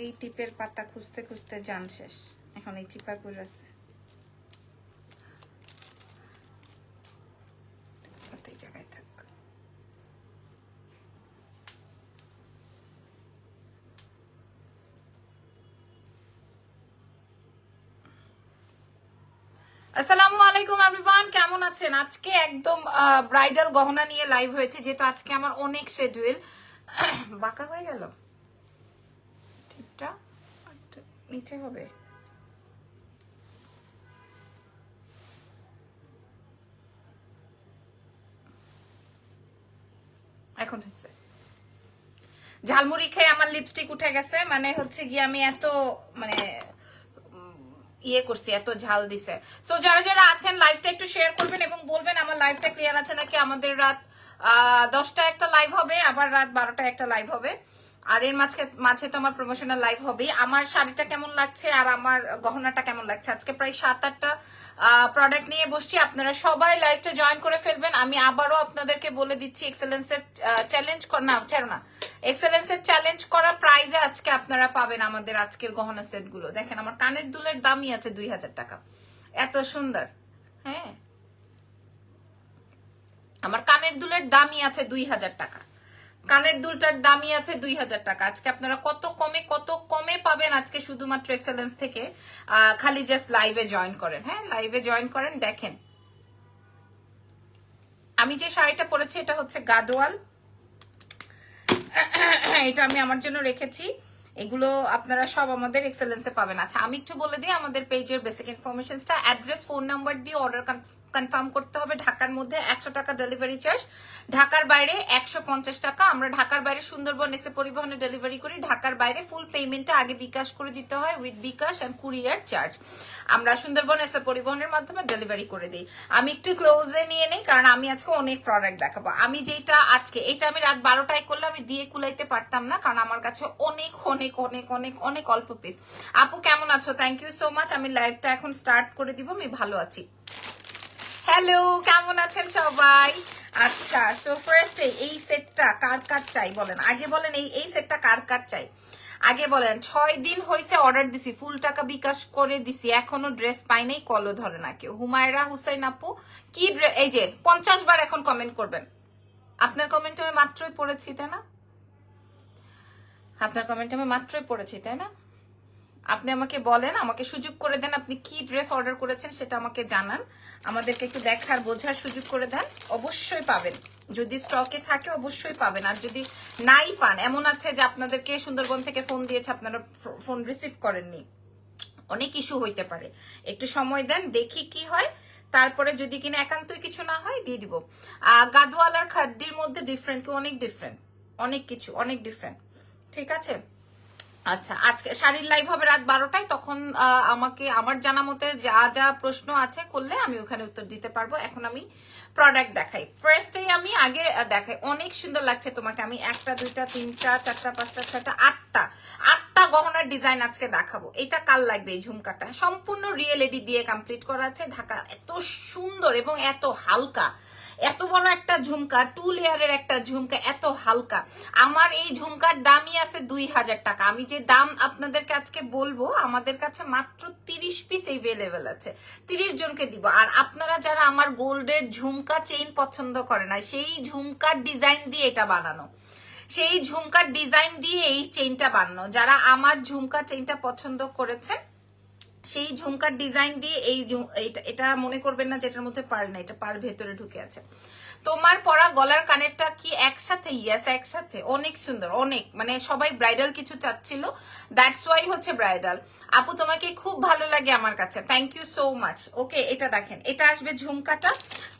এই টিপের পাতা খুঁজতে খুঁজতে জান শেষ, এখন এই চিপায় পড়ে আছে। এই জায়গায় থাক। আসসালামু আলাইকুম এভরিওয়ান, কেমন আছেন? আজকে একদম ব্রাইডাল গহনা নিয়ে লাইভ হয়েছে, যেহেতু আজকে আমার অনেক শিডিউল। বাঁকা হয়ে গেল টিপটা, নিচে হবে। এখন হচ্ছে ঝালমুড়ি খেয়ে আমার লিপস্টিক উঠে গেছে, মানে হচ্ছে গিয়ে আমি এত মানে ইয়ে করছি, এত ঝাল দিছে। সো যারা যারা আছেন লাইভটা একটু শেয়ার করবেন এবং বলবেন আমার লাইভটা ক্লিয়ার আছে নাকি। আমাদের রাত 10টায় একটা লাইভ হবে, আবার রাত 12টায় একটা লাইভ হবে, আর এর মাঝে তো আমার প্রমোশনাল লাইভ হবে। আমার শাড়িটা কেমন লাগছে আর আমার গহনাটা কেমন লাগছে, আজকে প্রায় 7-8টা প্রোডাক্ট নিয়ে বসছি। আপনারা সবাই লাইভটা জয়েন করে ফেলবেন। আমি আবারও আপনাদেরকে বলে দিচ্ছি, এক্সেলেন্সের চ্যালেঞ্জ না ছাড়ো না, এক্সেলেন্সের চ্যালেঞ্জ করা প্রাইজে আজকে আপনারা পাবেন আমাদের আজকের গহনা সেট গুলো। দেখেন আমার কানের দুলের দামই আছে 2000 টাকা, এত সুন্দর। হ্যাঁ, আমার কানের দুলের দামই আছে 2000 টাকা, কানের দুলটার দামই আছে 2000 টাকা। আজকে আপনারা কত কমে পাবেন আজকে শুধুমাত্র এক্সেলেন্স থেকে। খালি জাস্ট লাইভে জয়েন করেন। হ্যাঁ, লাইভে জয়েন করেন। দেখেন আমি যে শাড়িটা পরেছি এটা হচ্ছে গাদোয়াল, এটা আমি আমার জন্য রেখেছি। এগুলো আপনারা সব আমাদের এক্সেলেন্সে পাবেন। আচ্ছা আমি একটু বলে দিই আমাদের পেজের বেসিক ইনফরমেশনসটা। অ্যাড্রেস, ফোন নাম্বার দিয়ে অর্ডার কনফার্ম করতে হবে। ঢাকার মধ্যে 100 টাকা ডেলিভারি চার্জ, ঢাকার বাইরে 150 টাকা। আমরা ঢাকার বাইরে সুন্দরবন এসে পরিবহনে ডেলিভারি করি। ঢাকার বাইরে ফুল পেমেন্টটা আগে বিকাশ করে দিতে হয় with bKash and courier charge. আমরা সুন্দরবন এসে পরিবহনের মাধ্যমে ডেলিভারি করে দিই। আমি একটু ক্লোজে নিয়ে নেই কারণ আমি আজকে অনেক প্রোডাক্ট দেখাবো। আমি যেটা আজকে এটা আমি রাত 12টায় করলে আমি দিয়ে কুলাইতে পারতাম না, কারণ আমার কাছে অনেক অনেক অনেক অনেক অনেক অল্প পিস। আপু কেমন আছো? Thank you so much. আমি লাইভটা এখন স্টার্ট করে দিব। আমি ভালো আছি। হ্যালো, কেমন আছেন সবাই? আচ্ছা, সো ফার্স্ট এই সেটটা কার কার চাই বলেন, আগে বলেন। এই সেটটা কার কার চাই আগে বলেন। 6 দিন হয়েছে অর্ডার দিছি, ফুল টাকা বিকাশ করে দিছি, এখনো ড্রেস পাই নাই, কলও ধরে না কেউ। হুমায়রা হুসাইন আপু কি এই যে 50 বার এখন কমেন্ট করবেন। আপনার কমেন্ট আমি মাত্রই পড়েছি তাই না? আপনার কমেন্ট আমি মাত্রই পড়েছি তাই না? আপনি আমাকে বলেন, আমাকে সুযোগ করে দেন, আপনি কি ড্রেস অর্ডার করেছেন সেটা আমাকে জানান, আমাদেরকে একটু দেখার বোঝার সুযোগ করে দেন। অবশ্যই পাবেন, যদি স্টকে থাকে অবশ্যই পাবেন। আর যদি নাই পান, এমন আছে যে আপনাদেরকে সুন্দরবন থেকে ফোন দিয়েছে, আপনারা ফোন রিসিভ করেননি, অনেক ইস্যু হইতে পারে, একটু সময় দেন, দেখি কি হয়, তারপরে যদি কিনা একান্তই কিছু না হয় দিয়ে দিব। গাদওয়াল আর খাড্ডির মধ্যে ডিফারেন্ট কি? অনেক ডিফারেন্ট, অনেক কিছু, অনেক ডিফারেন্ট। ঠিক আছে। আচ্ছা, আজকে শাড়ির লাইভ হবে রাত 12টায়, তখন আমাকে আমার জানা মতে যা যা প্রশ্ন আছে করলে আমি ওখানে উত্তর দিতে পারবো। এখন আমি প্রোডাক্ট দেখাই। ফার্স্টে আমি আগে দেখাই, অনেক সুন্দর লাগছে তোমাকে। আমি 1টা 2টা 3টা 4টা 5টা 6টা 8টা গহনার ডিজাইন আজকে দেখাবো। এটা কাল লাগবে। এই ঝুমকাটা সম্পূর্ণ রিয়েল এডি দিয়ে কমপ্লিট করা আছে। ঢাকা এত সুন্দর এবং এত হালকা, এত বড় একটা ঝুমকা, 2 লেয়ারের একটা ঝুমকা, এত হালকা। আমার এই ঝুমকার দামই আছে 2000 টাকা। আমি যে দাম আপনাদেরকে আজকে বলবো, আমাদের কাছে মাত্র 30 পিস এভেলেবেল আছে, 30 জনকে দিব। আর আপনারা যারা আমার গোল্ডের ঝুমকা চেইন পছন্দ করে না, সেই ঝুমকার ডিজাইন দিয়ে এটা বানানো, সেই ঝুমকার ডিজাইন দিয়ে এই চেইনটা বানানো, যারা আমার ঝুমকা চেইনটা পছন্দ করেছেন সেই ঝুমকার ডিজাইন দিয়ে এটা মনে করবেন না যেটার মধ্যে পার না, এটা পার ভেতরে ঢুকে আছে। তোমার পরা গলার কানেরটা কি একসাথে? ইয়েস, একসাথে। অনেক সুন্দর, অনেক, মানে সবাই ব্রাইডাল কিছু চাচ্ছিল, দ্যাটস ওয়াই হচ্ছে ব্রাইডাল। আপু তোমাকে খুব ভালো লাগে আমার কাছে, থ্যাংক ইউ সো মাচ। ওকে, এটা দেখেন, এটা আসবে ঝুমকাটা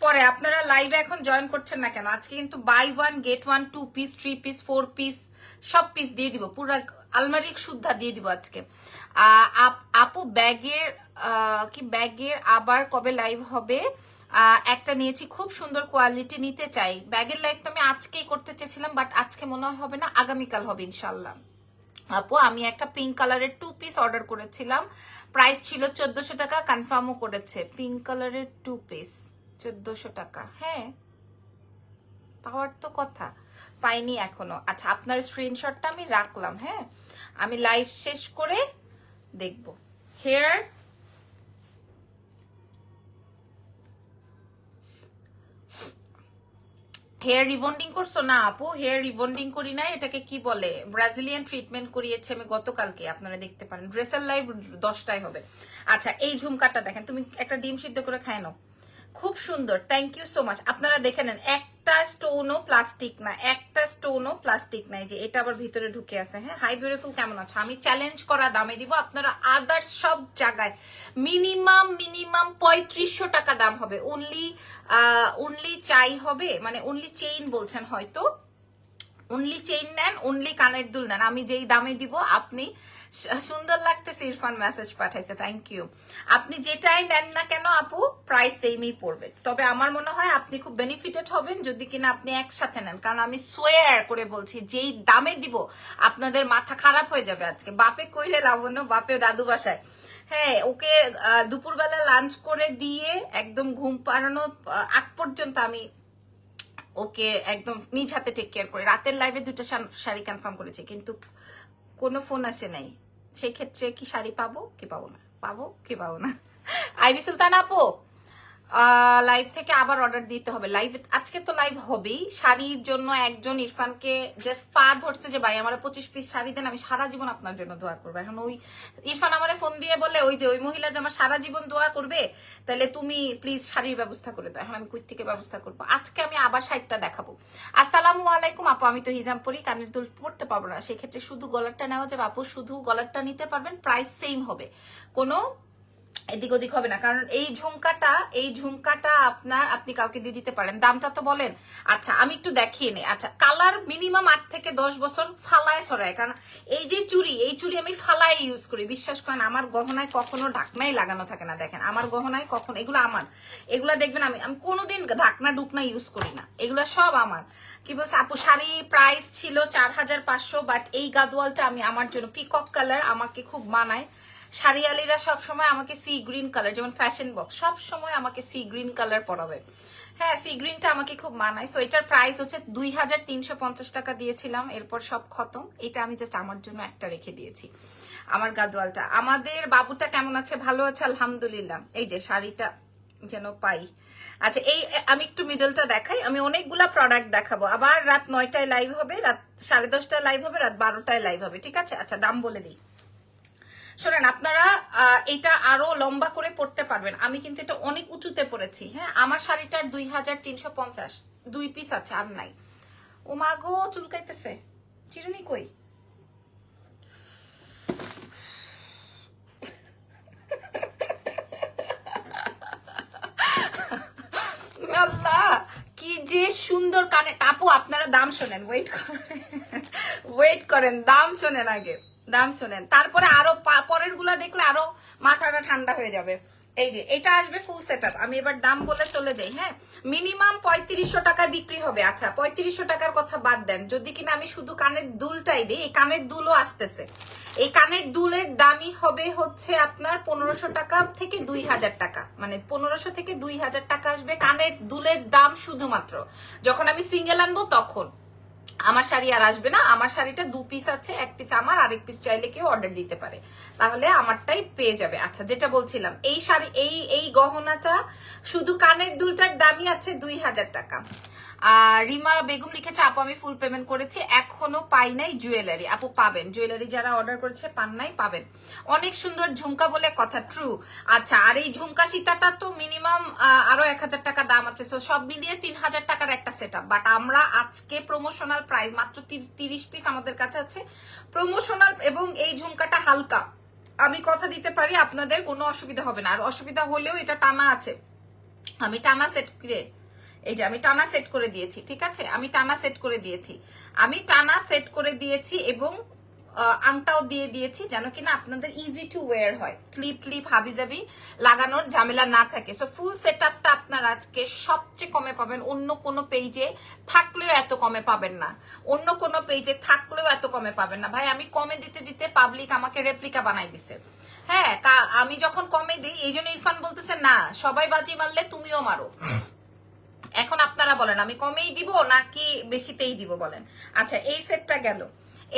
পরে। আপনারা লাইভে এখন জয়েন করছেন না কেন? আজকে কিন্তু buy 1 get 1, 2 piece, 3 piece, 4 piece, সব পিস দিয়ে দিব, পুরো আলমারি সুদ্ধা দিয়ে দিব আজকে। আপু ব্যাগের আবার কবে লাইভ হবে? একটা নিয়েছি, খুব সুন্দর কোয়ালিটি, নিতে চাই। ব্যাগের লাইভ তো আমি আজকেই করতে চেয়েছিলাম, বাট আজকে মনে হয় হবে না, আগামীকাল হবে ইনশাল্লাহ। আপু আমি একটা পিঙ্ক কালারের 2 পিস অর্ডার করেছিলাম, প্রাইস ছিল 1400 টাকা, কনফার্মও করেছে। পিঙ্ক কালারের 2 পিস 1400 টাকা। হ্যাঁ, পাওয়ার তো কথা, পাইনি এখনো। আচ্ছা, আপনার স্ক্রিনশটটা আমি রাখলাম। হ্যাঁ, আমি লাইভ শেষ করে দেখব। হেয়ার হেয়ার রিবন্ডিং করছো না আপু? হেয়ার রিবন্ডিং করি নাই, এটাকে কি বলে, ব্রাজিলিয়ান ট্রিটমেন্ট করিয়েছে আমি গতকালকে, আপনারা দেখতে পারেন। ড্রেসের লাইভ 10টায় হবে। আচ্ছা, এই ঝুমকাটা দেখেন, তুমি একটা ডিম সিদ্ধ করে খায় নাও, খুব সুন্দর। Thank you so much. আপনারা দেখে নেন, একটা স্টোনও প্লাস্টিক না, একটা স্টোনও প্লাস্টিক নাই। যে এটা আবার ভিতরে ঢুকে আছে। হ্যাঁ, হাই বিউটিফুল, কেমন আছো? আমি চ্যালেঞ্জ করা দামে দিব। আপনারা আদার্স সব জায়গায় মিনিমাম 3500 টাকা দাম হবে। অনলি চাই হবে, মানে অনলি চেইন বলছেন হয়তো, অনলি চেইন নেন, অনলি কানের দুল নেন, আমি যেই দামে দিব আপনি সুন্দর লাগতেছে। ইরফান মেসেজ পাঠাইছে, থ্যাংক ইউ। আপনি যেটাই নেন না কেন আপু, প্রাইস সেমই পড়বে। তবে আমার মনে হয় আপনি খুব বেনিফিটেড হবেন যদি কিনা আপনি একসাথে নেন, কারণ আমি সোয়ার করে বলছি যেই দামে দিব আপনাদের মাথা খারাপ হয়ে যাবে। আজকে বাপে কইলে লাবণ্য, বাপে দাদু বাসায়। হ্যাঁ, ওকে দুপুরবেলা লাঞ্চ করে দিয়ে একদম ঘুম পাড়ানো আগ পর্যন্ত আমি ওকে একদম নিজ হাতে টেক কেয়ার করে রাতের লাইভে 2টা শাড়ি কনফার্ম করেছি, কিন্তু কোনো ফোন আসে নাই। সেই ক্ষেত্রে কি শাড়ি পাবো কি পাবো না, পাবো কি পাবো না? আইবি সুলতান আপু, লাইভ থেকে আবার অর্ডার দিতে হবে। লাইভ আজকে তো লাইভ হবেই। শাড়ির জন্য একজন ইরফানকে জাস্ট পা ধরছে যে ভাই আমার 25 পিস শাড়ি দেন, আমি সারা জীবন আপনার জন্য দোয়া করবো। এখন ওই ইরফান আমারে ফোন দিয়ে বলে, ওই যে ওই মহিলা যে আমার সারা জীবন দোয়া করবে, তাহলে তুমি প্লিজ শাড়ির ব্যবস্থা করে দাও। এখন আমি কই থেকে ব্যবস্থা করবো? আজকে আমি আবার শাড়িটা দেখাবো। আসসালামু আলাইকুম আপু, আমি তো হিজাব পরি, কানের দুল পড়তে পারবো না, সেক্ষেত্রে শুধু গলারটা নেওয়া যাবে আপু? শুধু গলারটা নিতে পারবেন, প্রাইস সেম হবে, কোনো এদিক ওদিক হবে না। কারণ এই ঝুমকাটা আপনি কাউকে দিয়ে দিতে পারেন। দামটা তো বলেন। আচ্ছা, আমি একটু দেখিয়ে নিই। আচ্ছা, কালার মিনিমাম 8 থেকে 10 বছর ফালায় সরায়, কারণ এই যে এই চুড়ি আমি ফালায় ইউজ করি। বিশ্বাস করেন, আমার গহনায় কখনো ঢাকনাই লাগানো থাকে না। দেখেন আমার গহনায় কখনো, এগুলা দেখবেন আমি কোনোদিন ঢাকনা ঢুকনা ইউজ করি না, এগুলা সব আমার। কি বলছে আপু, শাড়ি প্রাইস ছিল 4500, বাট এই গাদওয়ালটা আমি আমার জন্য পিকক কালার আমাকে খুব মানায়। শাড়িয়ালিরা সবসময় আমাকে সি গ্রিন কালার, যেমন ফ্যাশন বক্স সবসময় আমাকে সি গ্রিন কালার পরাবে। হ্যাঁ, সি গ্রিনটা আমাকে খুব মানায়। সো এটার প্রাইস হচ্ছে 2350 টাকা দিয়েছিলাম, এরপর সব খতম। এটা আমি জাস্ট আমার জন্য একটা রেখে দিয়েছি, আমার গাদওয়ালটা। আমাদের বাবুটা কেমন আছে? ভালো আছে আলহামদুলিল্লাহ। এই যে শাড়িটা যেন পাই। আচ্ছা, এই আমি একটু মিডলটা দেখাই। আমি অনেকগুলা প্রোডাক্ট দেখাবো। আবার রাত 9টায় লাইভ হবে, রাত 10:30টায় লাইভ হবে, রাত 12টায় লাইভ হবে, ঠিক আছে? আচ্ছা, দাম বলে দিই। শোনেন, আপনারা এটা আরো লম্বা করে পড়তে পারবেন। আমি কিন্তু এটা অনেক উঁচুতে পড়েছি। হ্যাঁ, আমার শাড়িটার 2350, 2 পিস আছে, আর নাই। ও মা গো, চুলকাইতেছে। চিরুনি কই? আল্লাহ, কি যে সুন্দর কানে। আপু আপনারা দাম শোনেন, ওয়েট করেন, দাম শোনেন আগে, দাম শোনেন, তারপরে আরো পরের গুলা দেখলে আরো মাথাটা ঠান্ডা হয়ে যাবে। এই যে এটা আসবে ফুল সেটআপ। আমি এবার দাম বলে চলে যাই। হ্যাঁ, মিনিমাম 3500 টাকায় বিক্রি হবে। আচ্ছা, 3500 টাকার কথা বাদ দেন, যদি কিনা আমি শুধু কানের দুলটাই দিই, এই কানের দুলও আসতেছে। এই কানের দুলের দামই হবে হচ্ছে আপনার 1500 টাকা থেকে 2000 টাকা, মানে 1500 থেকে 2000 টাকা আসবে কানের দুলের দাম শুধুমাত্র। যখন আমি সিঙ্গেল আনবো তখন আমার শাড়ি আর আসবে না। আমার শাড়িটা 2 পিস আছে, 1 পিস আমার, আরেক পিস চাইলে কেউ অর্ডার দিতে পারে, তাহলে আমারটাই পেয়ে যাবে। আচ্ছা, যেটা বলছিলাম, এই শাড়ি এই গহনাটা শুধু কানের দুলটার দামই আছে 2000 টাকা। রিমা বেগম লিখেছে, আপু আমি ফুল পেমেন্ট করেছি, এখনো পাই নাই জুয়েলারি। আপু পাবেন, জুয়েলারি যারা অর্ডার করেছে পান নাই, পাবেন। অনেক সুন্দর ঝুমকা বলে কথা, ট্রু। আচ্ছা, আর এই ঝুমকা সীতাটা তো মিনিমাম আরো 1000 টাকা দাম আছে। সো সব মিলিয়ে 3000 টাকার একটা সেট আপ। বাট আমরা আজকে প্রমোশনাল প্রাইস মাত্র 30 পিস আমাদের কাছে আছে প্রমোশনাল, এবং এই ঝুমকাটা হালকা। আমি কথা দিতে পারি আপনাদের কোনো অসুবিধা হবে না। আর অসুবিধা হলেও এটা টানা আছে, আমি টানা সেট করে, এই যে আমি টানা সেট করে দিয়েছি, ঠিক আছে? আমি টানা সেট করে দিয়েছি, এবং আংটাও দিয়ে দিয়েছি, যেন কিনা আপনাদের ইজি টু ওয়্যার হয়, ক্লিপ হাবিজাবি লাগানোর ঝামেলা না থাকে। সো ফুল সেট আপটা আপনার আজকে সবচেয়ে কমে পাবেন, অন্য কোনো পেজে থাকলেও এত কমে পাবেন না, ভাই। আমি কমে দিতে দিতে পাবলিক আমাকে রেপ্লিকা বানাই দিছে। হ্যাঁ, আমি যখন কমে দিই, এই জন্য ইরফান বলতেছে না সবাই বাজি মারলে তুমিও মারো। এখন আপনারা বলেন আমি কমেই দিব নাকি বেশিতেই দিব বলেন। আচ্ছা এই সেটটা গেল,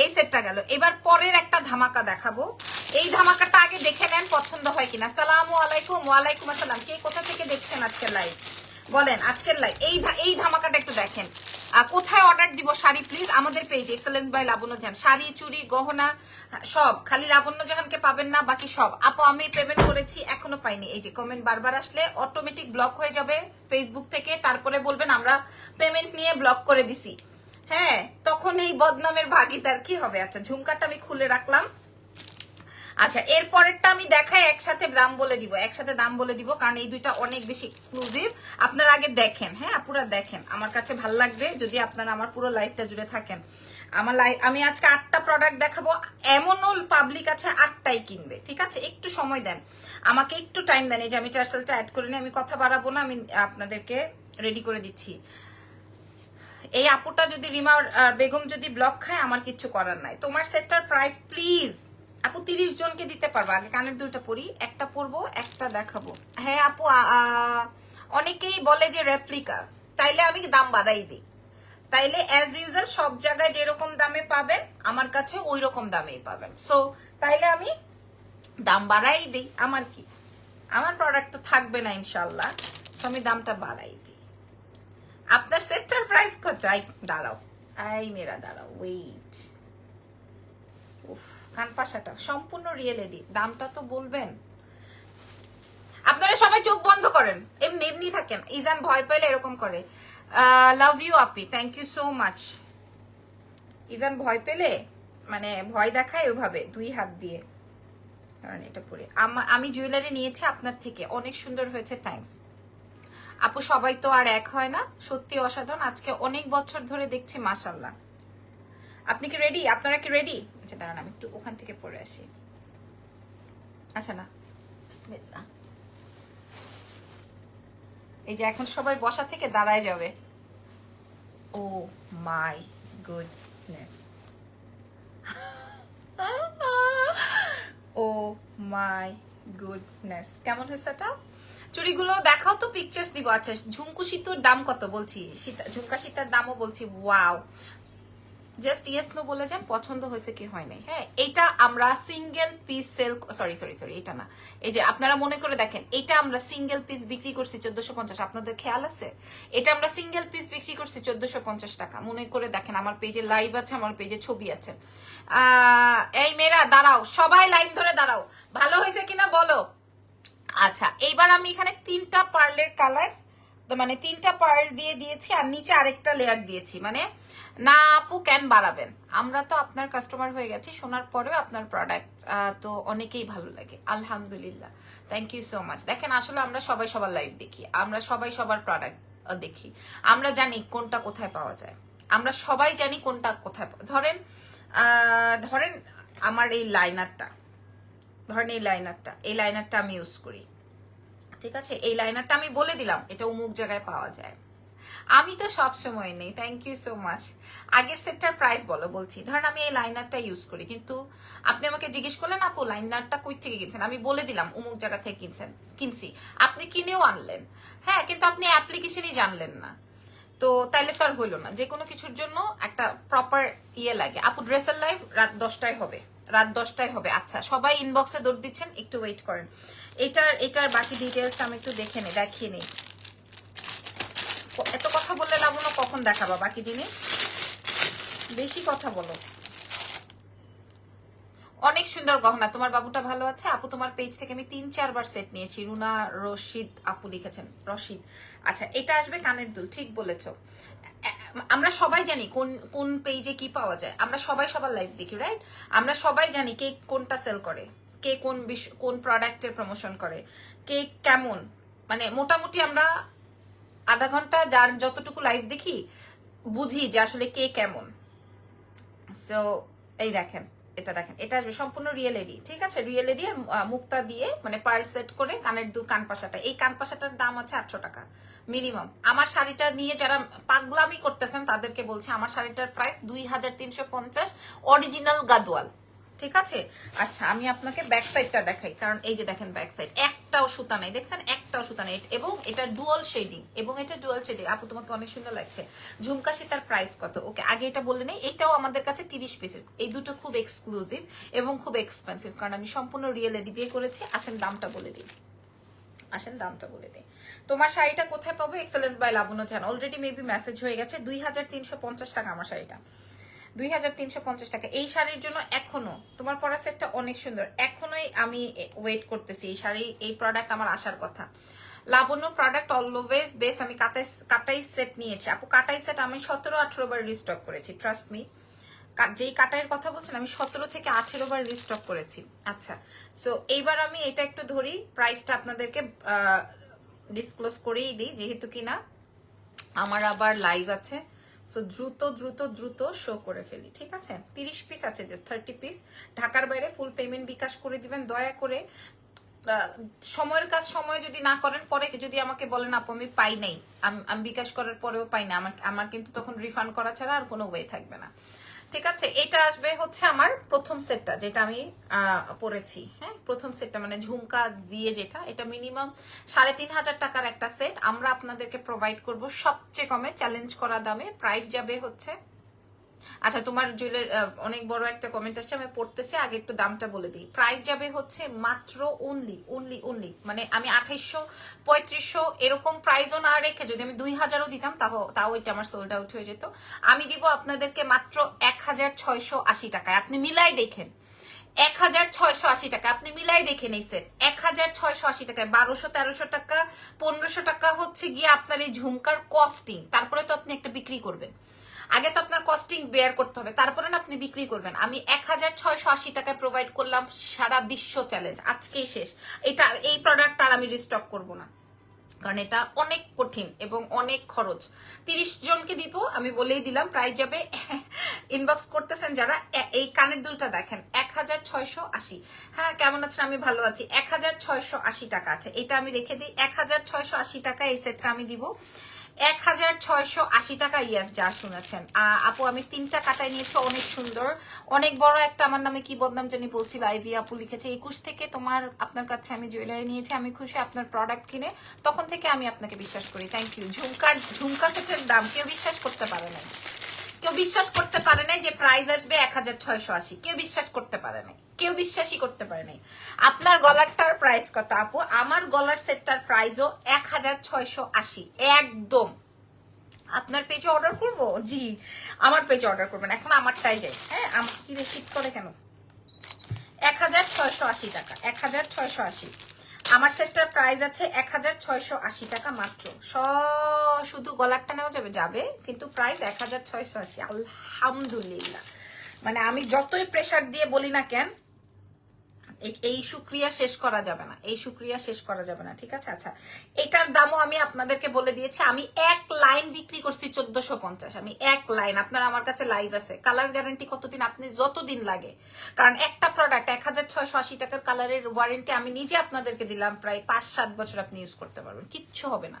এই সেটটা গেল। এবার পরের একটা ধামাকা দেখাবো। এই ধামাকাটা আগে দেখে নেন পছন্দ হয় কিনা। আসসালামু আলাইকুম। ওয়ালাইকুম আসসালাম। কে কোথা থেকে দেখছেন আজকের লাইভ বলেন, আজকের লাইভ এই ধামাকাটা একটু দেখেন। কোথায় অর্ডার দিব শাড়ি প্লিজ? আমাদের পেজ এক্সেলেন্স বাই লাবণ্য জাহান। শাড়ি, চুড়ি, গহনা সব, খালি লাবণ্য জাহানকে পাবেন না, বাকি সব। আপু আমি পেমেন্ট করেছি, এখনো পাইনি। এই যে কমেন্ট বারবার আসলে অটোমেটিক ব্লক হয়ে যাবে ফেসবুক থেকে, তারপরে বলবেন আমরা পেমেন্ট নিয়ে ব্লক করে দিছি। হ্যাঁ, তখন এই বদনামের ভাগিদার কি হবে? আচ্ছা ঝুমকাটা আমি খুলে রাখলাম। আচ্ছা এর পরেরটা আমি দেখাই, একসাথে দাম বলে দিব, একসাথে দাম বলে দিব, কারণ এই দুইটা অনেক বেশি এক্সক্লুসিভ। আপনারা আগে দেখেন, হ্যাঁ পুরো দেখেন, আমার কাছে ভালো লাগবে যদি আপনারা আমার পুরো লাইফটা জুড়ে থাকেন। আমার আমি আজকে 8টা প্রোডাক্ট দেখাবো, এমনও পাবলিক আছে 8টাই কিনবে, ঠিক আছে? একটু সময় দেন আমাকে, একটু টাইম দেন। এই যে আমি টার্সেলটা অ্যাড করে নিই, আমি কথা বাড়াবো না, আমি আপনাদেরকে রেডি করে দিচ্ছি। এই আপুটা যদি রিমা বেগম যদি ব্লক খায় আমার কিচ্ছু করার নাই। তোমার সেটটার প্রাইস প্লিজ আপু 30 জনকে দিতে পারবো। আগে কানের দুলটা পরি, একটা পরবো একটা দেখাবো। হ্যাঁ আপু অনেকেই বলে যে রেপ্লিকা, তাইলে আমি দাম বাড়াই দিই। তাইলে অ্যাজ ইউজুয়াল সব জায়গায় যেরকম দামে পাবেন আমার কাছে ওই রকম দামেই পাবেন। সো তাইলে আমি দাম বাড়াই দিই, আমার কি, আমার প্রোডাক্ট তো থাকবে না ইনশাল্লাহ, সো আমি দামটা বাড়াই দিই। আপনার সেটটার প্রাইস কত? দাঁড়াও, মেরা দাঁড়াও, ওয়েট। উফ, কানপাশাটা সম্পূর্ণ রিয়েল এডি, দামটা তো বলবেন। আপনারা সবাই চোখ বন্ধ করেন, এমনি এমনি থাকেন। ইজান ভয় পেলে এরকম করে। Love you Api, thank you so much. Ijan ভয় পেলে মানে ভয় দেখায় ওইভাবে 2 হাত দিয়ে। কারণ এটা পরে আমি জুয়েলারি নিয়েছি আপনার থেকে, অনেক সুন্দর হয়েছে, থ্যাঙ্কস আপু। সবাই তো আর এক হয় না, সত্যি অসাধারণ। আজকে অনেক বছর ধরে দেখছি, মাশাল্লাহ। আপনি কি রেডি? আপনারা কি রেডি? আচ্ছা দাঁড়ান আমি একটু ওখান থেকে পরে আসি। আচ্ছা না, বিসমিল্লাহ। এই যে এখন সবাই বসা থেকে দাঁড়ায় যাবে। ও my goodness, O my goodness, কেমন হয়েছে এটা? চুড়িগুলো দেখাও তো, পিকচার্স দিব। আচ্ছা ঝুমকু সীতার দাম কত বলছি, ঝুমকা সীতার দামও বলছি। ওয়াও, জাস্ট ইয়েস নো বলে যান পছন্দ হয়েছে কি হয় নাই। হ্যাঁ এটা আমরা single piece sale, sorry sorry sorry এটা না, এই যে আপনারা মনে করে দেখেন, এটা আমরা সিঙ্গেল পিস বিক্রি করছি 1450। আপনাদের খেয়াল আছে? এটা আমরা সিঙ্গেল পিস বিক্রি করছি 1450 টাকা। মনে করে দেখেন, আমার পেজে লাইভ আছে, আমার পেজে ছবি আছে। এই মেয়েরা দাঁড়াও, সবাই লাইন ধরে দাঁড়াও, ভালো হয়েছে কিনা বলো। আচ্ছা এইবার আমি এখানে 3টা পার্লের কালার, মানে 3টা পার্ল দিয়ে দিয়েছি, আর নিচে আরেকটা লেয়ার দিয়েছি। মানে না আপু কেন বাড়াবেন, আমরা তো আপনার কাস্টমার হয়ে গেছি, শোনার পরেও আপনার প্রোডাক্ট তো অনেকেই ভালো লাগে, আলহামদুলিল্লাহ, থ্যাংক ইউ সো মাচ। দেখেন আসলে আমরা সবাই সবার লাইভ দেখি, আমরা সবাই সবার প্রোডাক্ট দেখি, আমরা জানি কোনটা কোথায় পাওয়া যায়, আমরা সবাই জানি কোনটা কোথায়। ধরেন ধরেন আমার এই লাইনারটা, ধরেন এই লাইনারটা আমি ইউজ করি, ঠিক আছে? এই লাইনারটা আমি বলে দিলাম এটা অমুক জায়গায় পাওয়া যায়, আমি তো সব সময় নেই। Thank you so much. আগের সেটটার প্রাইস বলো বলছি। ধরেন আমি এই লাইনারটা ইউজ করি, কিন্তু আপনি আমাকে জিজ্ঞেস করলেন আপু লাইনারটা কই থেকে কিনছেন, আমি বলে দিলাম অমুক জায়গা থেকে কিনছি, আপনি কিনেও আনলেন, হ্যাঁ, কিন্তু আপনি অ্যাপ্লিকেশনই জানলেন না, তো তাইলে তো আর হইলো না। যে কোনো কিছুর জন্য একটা প্রপার ইয়ে লাগে। আপু ড্রেসের লাইভ রাত 10টায় হবে, রাত 10টায় হবে। আচ্ছা সবাই ইনবক্সে দৌড় দিচ্ছেন, একটু ওয়েট করেন। এটার বাকি ডিটেলস আমি একটু দেখিয়ে নিই। এত কথা বললে লাবণ্য কখন দেখাবা বাকি জিনিস? বেশি কথা বলো। অনেক সুন্দর গহনা, তোমার বাবুটা ভালো আছে আপু? তোমার পেজ থেকে আমি 3-4 বার সেট নিয়েছি। রুনা রশিদ আপু লিখেছেন, রশিদ। আচ্ছা এটা আসবে কানের দুল, ঠিক বলেছ। আমরা সবাই জানি কোন কোন পেজে কি পাওয়া যায়, আমরা সবাই সবার লাইভ দেখি, রাইট? আমরা সবাই জানি কে কোনটা সেল করে, কে কোন প্রোডাক্টের প্রমোশন করে, কে কেমন, মানে মোটামুটি আমরা আধা ঘন্টা যার যতটুকু লাইভ দেখি বুঝি যে আসলে কে কেমন। সো এই দেখেন, এটা দেখেন, এটা আসবে সম্পূর্ণ রিয়েল এডি, ঠিক আছে? রিয়েল এডি আর মুক্তা দিয়ে, মানে পার্ল সেট করে কানের দুল, কানপাশাটা, এই কানপাশাটার দাম আছে 800 টাকা মিনিমাম। আমার শাড়িটা নিয়ে যারা পাগলামি করতেছেন তাদেরকে বলছে, আমার শাড়িটার প্রাইস 2350, অরিজিনাল গাদোয়াল, ঠিক আছে। আচ্ছা আমি আপনাকে ব্যাক সাইডটা দেখাই, কারণ এই যে দেখেন ব্যাক সাইড একটাও সুতা নাই, দেখছেন একটাও সুতা নাই, এবং এটা ডুয়াল শেডিং, এবং এটা ডুয়াল শেডিং। আপু তোমাকে অনেক সুন্দর লাগছে। ঝুমকা সীতার প্রাইস কত? ওকে আগে এটা বলে নেই, এটাও আমাদের কাছে 30 পিসের। এই দুটো খুব এক্সক্লুসিভ এবং খুব এক্সপেন্সিভ, কারণ আমি সম্পূর্ণ রিয়েল এডি দিয়ে করেছি। আসেন দামটা বলে দিই, আসেন দামটা বলে দিই। তোমার শাড়িটা কোথায় পাবো? এক্সেলেন্স বাই লাবণ্য জান। অলরেডি মেবি মেসেজ হয়ে গেছে। 2350 টাকা আমার শাড়িটা, 2350 টাকা। এই শাড়ির জন্য এখনো তোমার পরা সেটটা অনেক সুন্দর, এখনোই আমি ওয়েট করতেছি এই শাড়ি, এই প্রোডাক্ট আমার আসার কথা। লাবণ্য প্রোডাক্ট অলওয়েজ বেস্ট। আমি কাটাই সেট নিয়েছি আপু, কাটাই সেট আমি 17-18 বার রিস্টক করেছি, ট্রাস্ট মি। যেই কাটাইয়ের কথা বলছেন আমি 17 থেকে 18 বার রিস্টক করেছি। আচ্ছা সো এইবার আমি এটা একটু ধরি, প্রাইসটা আপনাদেরকে ডিসক্লোজ করেই দিই, যেহেতু কিনা আমার আবার লাইভ আছে। সো দ্রুত দ্রুত দ্রুত শো করে ফেলি, ঠিক আছে। 30 পিস আছে, জাস্ট 30 পিস। ঢাকার বাইরে ফুল পেমেন্ট বিকাশ করে দিবেন দয়া করে। সময়ের কাজ সময় যদি না করেন, পরে যদি আমাকে বলেন আপু আমি পাই নাই, আমি বিকাশ করার পরেও পাই না, আমার কিন্তু তখন রিফান্ড করা ছাড়া আর কোনো ওয়ে থাকবে না, ঠিক আছে। এটা আসবে হচ্ছে আমার প্রথম সেটটা, যেটা আমি পরেছি, হ্যাঁ প্রথম সেটটা মানে ঝুমকা দিয়ে যেটা, এটা মিনিমাম 3500 টাকার একটা সেট আমরা আপনাদেরকে প্রোভাইড করব সবচেয়ে কমে, চ্যালেঞ্জ করা দামে। প্রাইস যাবে হচ্ছে, আচ্ছা তোমার জুয়েলের অনেক বড় একটা কমেন্ট আসছে, আমি পড়তেছি, আগে একটু দামটা বলে দিই। প্রাইস যাবে হচ্ছে মাত্র অনলি মানে আমি 2800 3500 এরকম প্রাইসও না রেখে যদি আমি 2000ও দিতাম তাও এটা আমার সোল্ড আউট হয়ে যেত। আমি দিব আপনাদেরকে মাত্র 1680 টাকায়। আপনি মিলাই দেখেন 1680 টাকা, আপনি মিলাই দেখেন এই সেট 1680 টাকায়। 1200-1300 টাকা 1500 টাকা হচ্ছে গিয়ে আপনার এই ঝুমকার কস্টিং, তারপরে তো আপনি একটা বিক্রি করবেন। আগে তো আপনার কস্টিং বেয়ার করতে হবে, তারপরে না আপনি বিক্রি করবেন। আমি 1680 টাকায় প্রোভাইড করলাম সারা বিশ্ব চ্যালেঞ্জ, আজকেই শেষ। এই প্রোডাক্ট আর আমি রিস্টক করব না, কারণ এটা অনেক কঠিন এবং অনেক খরচ। 30 জনকে দিব, আমি বলেই দিলাম প্রাইস যাবে। ইনবক্স করতেছেন যারা, এই কানের দুলটা দেখেন 1680। হ্যাঁ কেমন আছেন? আমি ভালো আছি। 1680 টাকা আছে, এটা আমি রেখে দিই। 1680 টাকা এই সেটটা আমি দিব 1680 টাকা। ইয়াস যা শুনেছেন আপু, আমি 3টা কাটাই নিয়েছি, অনেক সুন্দর, অনেক বড় একটা। আমার নামে কি বদনাম জানি বলছিল, আইভি আপু লিখেছে 21 থেকে আপনার কাছে আমি জুয়েলারি নিয়েছি, আমি খুশি আপনার প্রোডাক্ট কিনে, তখন থেকে আমি আপনাকে বিশ্বাস করি। Thank you. ঝুমকা সেটের দাম কেউ বিশ্বাস করতে পারে না, কেউ বিশ্বাস করতে পারে নাই যে প্রাইস আসবে 1680, কেউ বিশ্বাস করতে পারে নাই, কেউ বিশ্বাসই করতে পারে নাই। আপনার গলারটার প্রাইস কত আপু? আমার গলার সেটটার প্রাইসও 1680 একদম। আপনার পেজে অর্ডার করব? জি আমার পেজে অর্ডার করবেন, এখন আমারটাই যাই। হ্যাঁ আমার কি রিসিভ করে কেন? 1680 টাকা, 1680। আমার সেটটার প্রাইস আছে 1680 টাকা মাত্র। শুধু গলারটা নেওয়া যাবে, কিন্তু প্রাইস 1680। আলহামদুলিল্লাহ, মানে আমি যতই প্রেসার দিয়ে বলি না কেন, এই শুক্রিয়া শেষ করা যাবে না, এই শুক্রিয়া শেষ করা যাবে না, ঠিক আছে। আচ্ছা এটার দামও আমি আপনাদেরকে বলে দিয়েছি, আমি এক লাইন বিক্রি করছি 1450। আমি এক লাইন, আপনার আমার কাছে লাইভ আছে। কালার গ্যারান্টি কতদিন? আপনি যতদিন লাগে, কারণ একটা প্রোডাক্ট 1680 টাকার কালারের ওয়ারেন্টি আমি নিজে আপনাদেরকে দিলাম, প্রায় 5-7 বছর আপনি ইউজ করতে পারবেন, কিচ্ছু হবে না,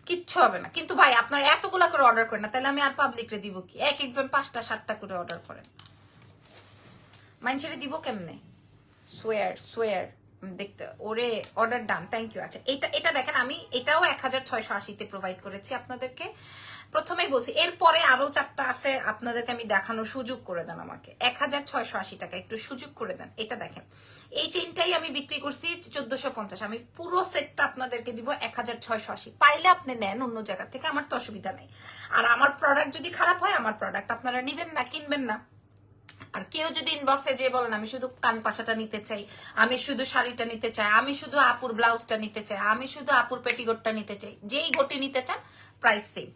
কিচ্ছু হবে না। কিন্তু ভাই আপনার এতগুলা করে অর্ডার করেন না, তাহলে আমি আর পাবলিকরে দিব কি? এক একজন 5টা-7টা করে অর্ডার করেন, মানুষেরে দিব কেমনে? সোয়ার দেখতে ওরে অর্ডার ডান, থ্যাংক ইউ। আচ্ছা এটা দেখেন, আমি এটাও 1680-তে প্রোভাইড করেছি আপনাদেরকে, প্রথমেই বলছি। এরপরে আরো 4টা আছে, আপনাদেরকে আমি দেখানোর সুযোগ করে দেন আমাকে। 1680 টাকা, একটু সুযোগ করে দেন। এটা দেখেন, এই চেইনটাই আমি বিক্রি করছি 1450, আমি পুরো সেটটা আপনাদেরকে দিব 1680। পাইলে আপনি নেন অন্য জায়গা থেকে, আমার তো অসুবিধা নেই। আর আমার প্রোডাক্ট যদি খারাপ হয়, আমার প্রোডাক্ট আপনারা নিবেন না, কিনবেন না। আর কেউ যদি ইনবক্সে যে বলেন আমি শুধু কান পাশাটা নিতে চাই, আমি শুধু শাড়িটা নিতে চাই, আমি শুধু আপুর ব্লাউজটা নিতে চাই, আমি শুধু আপুর পেটিকোটটা নিতে চাই, যেই গোটি নিতে চান প্রাইস সেম।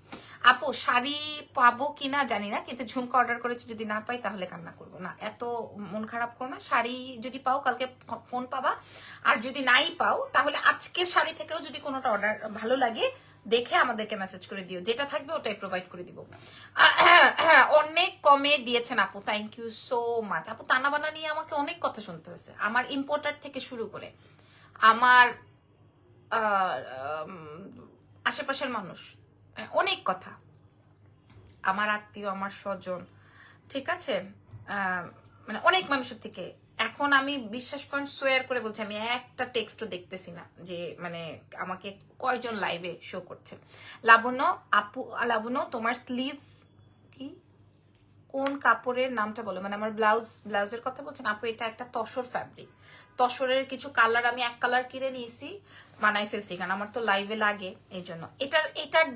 আপু শাড়ি পাবো কিনা জানি না, কিন্তু ঝুমকা অর্ডার করেছি, যদি না পাই তাহলে কান্না করবো না, এত মন খারাপ করো না। শাড়ি যদি পাও কালকে ফোন পাবা, আর যদি নাই পাও তাহলে আজকের শাড়ি থেকেও যদি কোনোটা অর্ডার ভালো লাগে দেখে আমাদেরকে মেসেজ করে দিও, যেটা থাকবে ওটাই প্রোভাইড করে দিব। অনেক কমে দিয়েছেন আপু, থ্যাংক ইউ সো মাচ আপু। তানাবানা নিয়ে আমাকে অনেক কথা শুনতে হয়েছে, আমার ইম্পোর্টার থেকে শুরু করে আমার আশেপাশের মানুষ, অনেক কথা, আমার আত্মীয়, আমার স্বজন, ঠিক আছে, মানে অনেক মানুষের থেকে এখন আমি বিশ্বাস করেন সোয়ার করে বলছি আমি একটা টেক্সটও দেখতেছি না যে মানে আমাকে কয়জন লাইভে শো করছে। লাবণ্য আপু, লাবণ্য তোমার স্লিভস কি কোন কাপড়ের নামটা বলো, মানে আমার ব্লাউজের কথা বলছেন আপু? এটা একটা তসর ফ্যাব্রিক, তসরের কিছু কালার আমি এক কালার কিনে নিয়েছি, বানাই ফেলছি, কারণ আমার তো লাইভে লাগে এই জন্য। এটার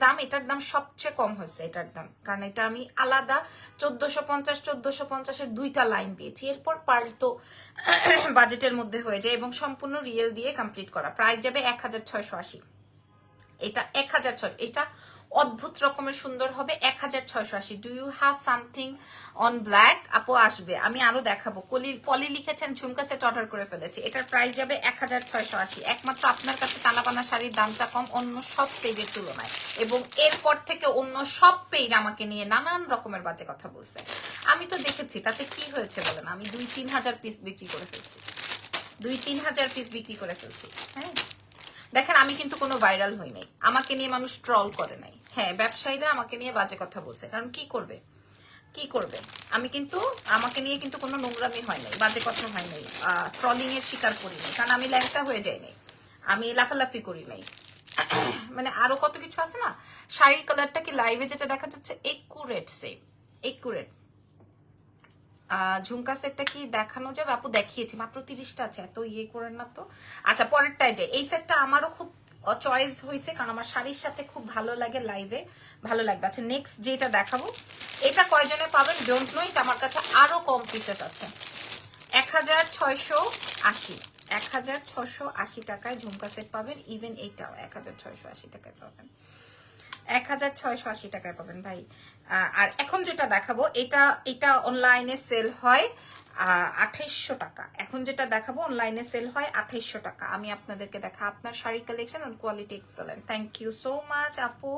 দাম সবচেয়ে কম হয়েছে এটার দাম, কারণ এটা আমি আলাদা 1450 দুইটা লাইন দিয়েছি। এরপর পার্ল তো বাজেটের মধ্যে হয়ে যায় এবং সম্পূর্ণ রিয়েল দিয়ে কমপ্লিট করা। প্রাইস যাবে 1680। এটা 1600, এটা অদ্ভুত রকমের সুন্দর হবে 1680। Do you have something on black? আপু আসবে, আমি আরো দেখাবো। পলি লিখেছেন ঝুমকা সেট অর্ডার করে ফেলেছি। এটার প্রাইস যাবে 1680। একমাত্র আপনার কাছে টানাপানা শাড়ির দামটা কম অন্য সব পেজের তুলনায়, এবং এরপর থেকে অন্য সব পেজ আমাকে নিয়ে নানান রকমের বাজে কথা বলছে। আমি তো দেখেছি, তাতে কি হয়েছে বলেন? আমি 2-3 হাজার পিস বিক্রি করে ফেলছি, 2-3 হাজার পিস বিক্রি করে ফেলছি। হ্যাঁ দেখেন, আমি কিন্তু কোনো ভাইরাল হই নাই, আমাকে নিয়ে মানুষ ট্রল করে নাই। হ্যাঁ ব্যবসায়ীরা আমাকে নিয়ে বাজে কথা বলছে, কারণ কি করবে আমি কিন্তু আমাকে নিয়ে কিন্তু কোনো নোংরামি হয় নাই, বাজে কথা হয় নাই, ট্রলিং এর শিকার করি নাই, কারণ আমি ল্যাংটা হয়ে যাই নাই, আমি লাফালাফি করি নাই। মানে আরো কত কিছু আছে না। শাড়ির কালারটা কি লাইভে যেটা দেখা যাচ্ছে একুরেট সেম, একুরেট। ঝুমকা সেটটা কি দেখানো যাবে? আপু দেখিয়েছি, মাত্র 30টা আছে, এত ইয়ে করেন না তো। আচ্ছা পরেরটাই যাই। এই সেটটা আমারও খুব চয়েস হয়েছে, কারণ আমার শাড়ির সাথে খুব ভালো লাগে, লাইভে ভালো লাগবে। আচ্ছা নেক্সট যেটা দেখাবো, এটা কয়জনে পাবেন ডোন্ট নো, এটা আমার কাছে আরো কম পিসেস আছে। 1680, 1680 টাকায় ঝুমকা সেট পাবেন। ইভেন এইটাও 1680 টাকায় পাবেন, 1680 টাকায় পাবেন ভাই। আর এখন যেটা দেখাবো, এটা অনলাইনে সেল হয় 2800 টাকা। এখন যেটা দেখাবো অনলাইনে সেল হয় 2800 টাকা। আমি আপনাদেরকে দেখা আপনার শাড়ি কালেকশন আর quality excellent. Thank you so much আপু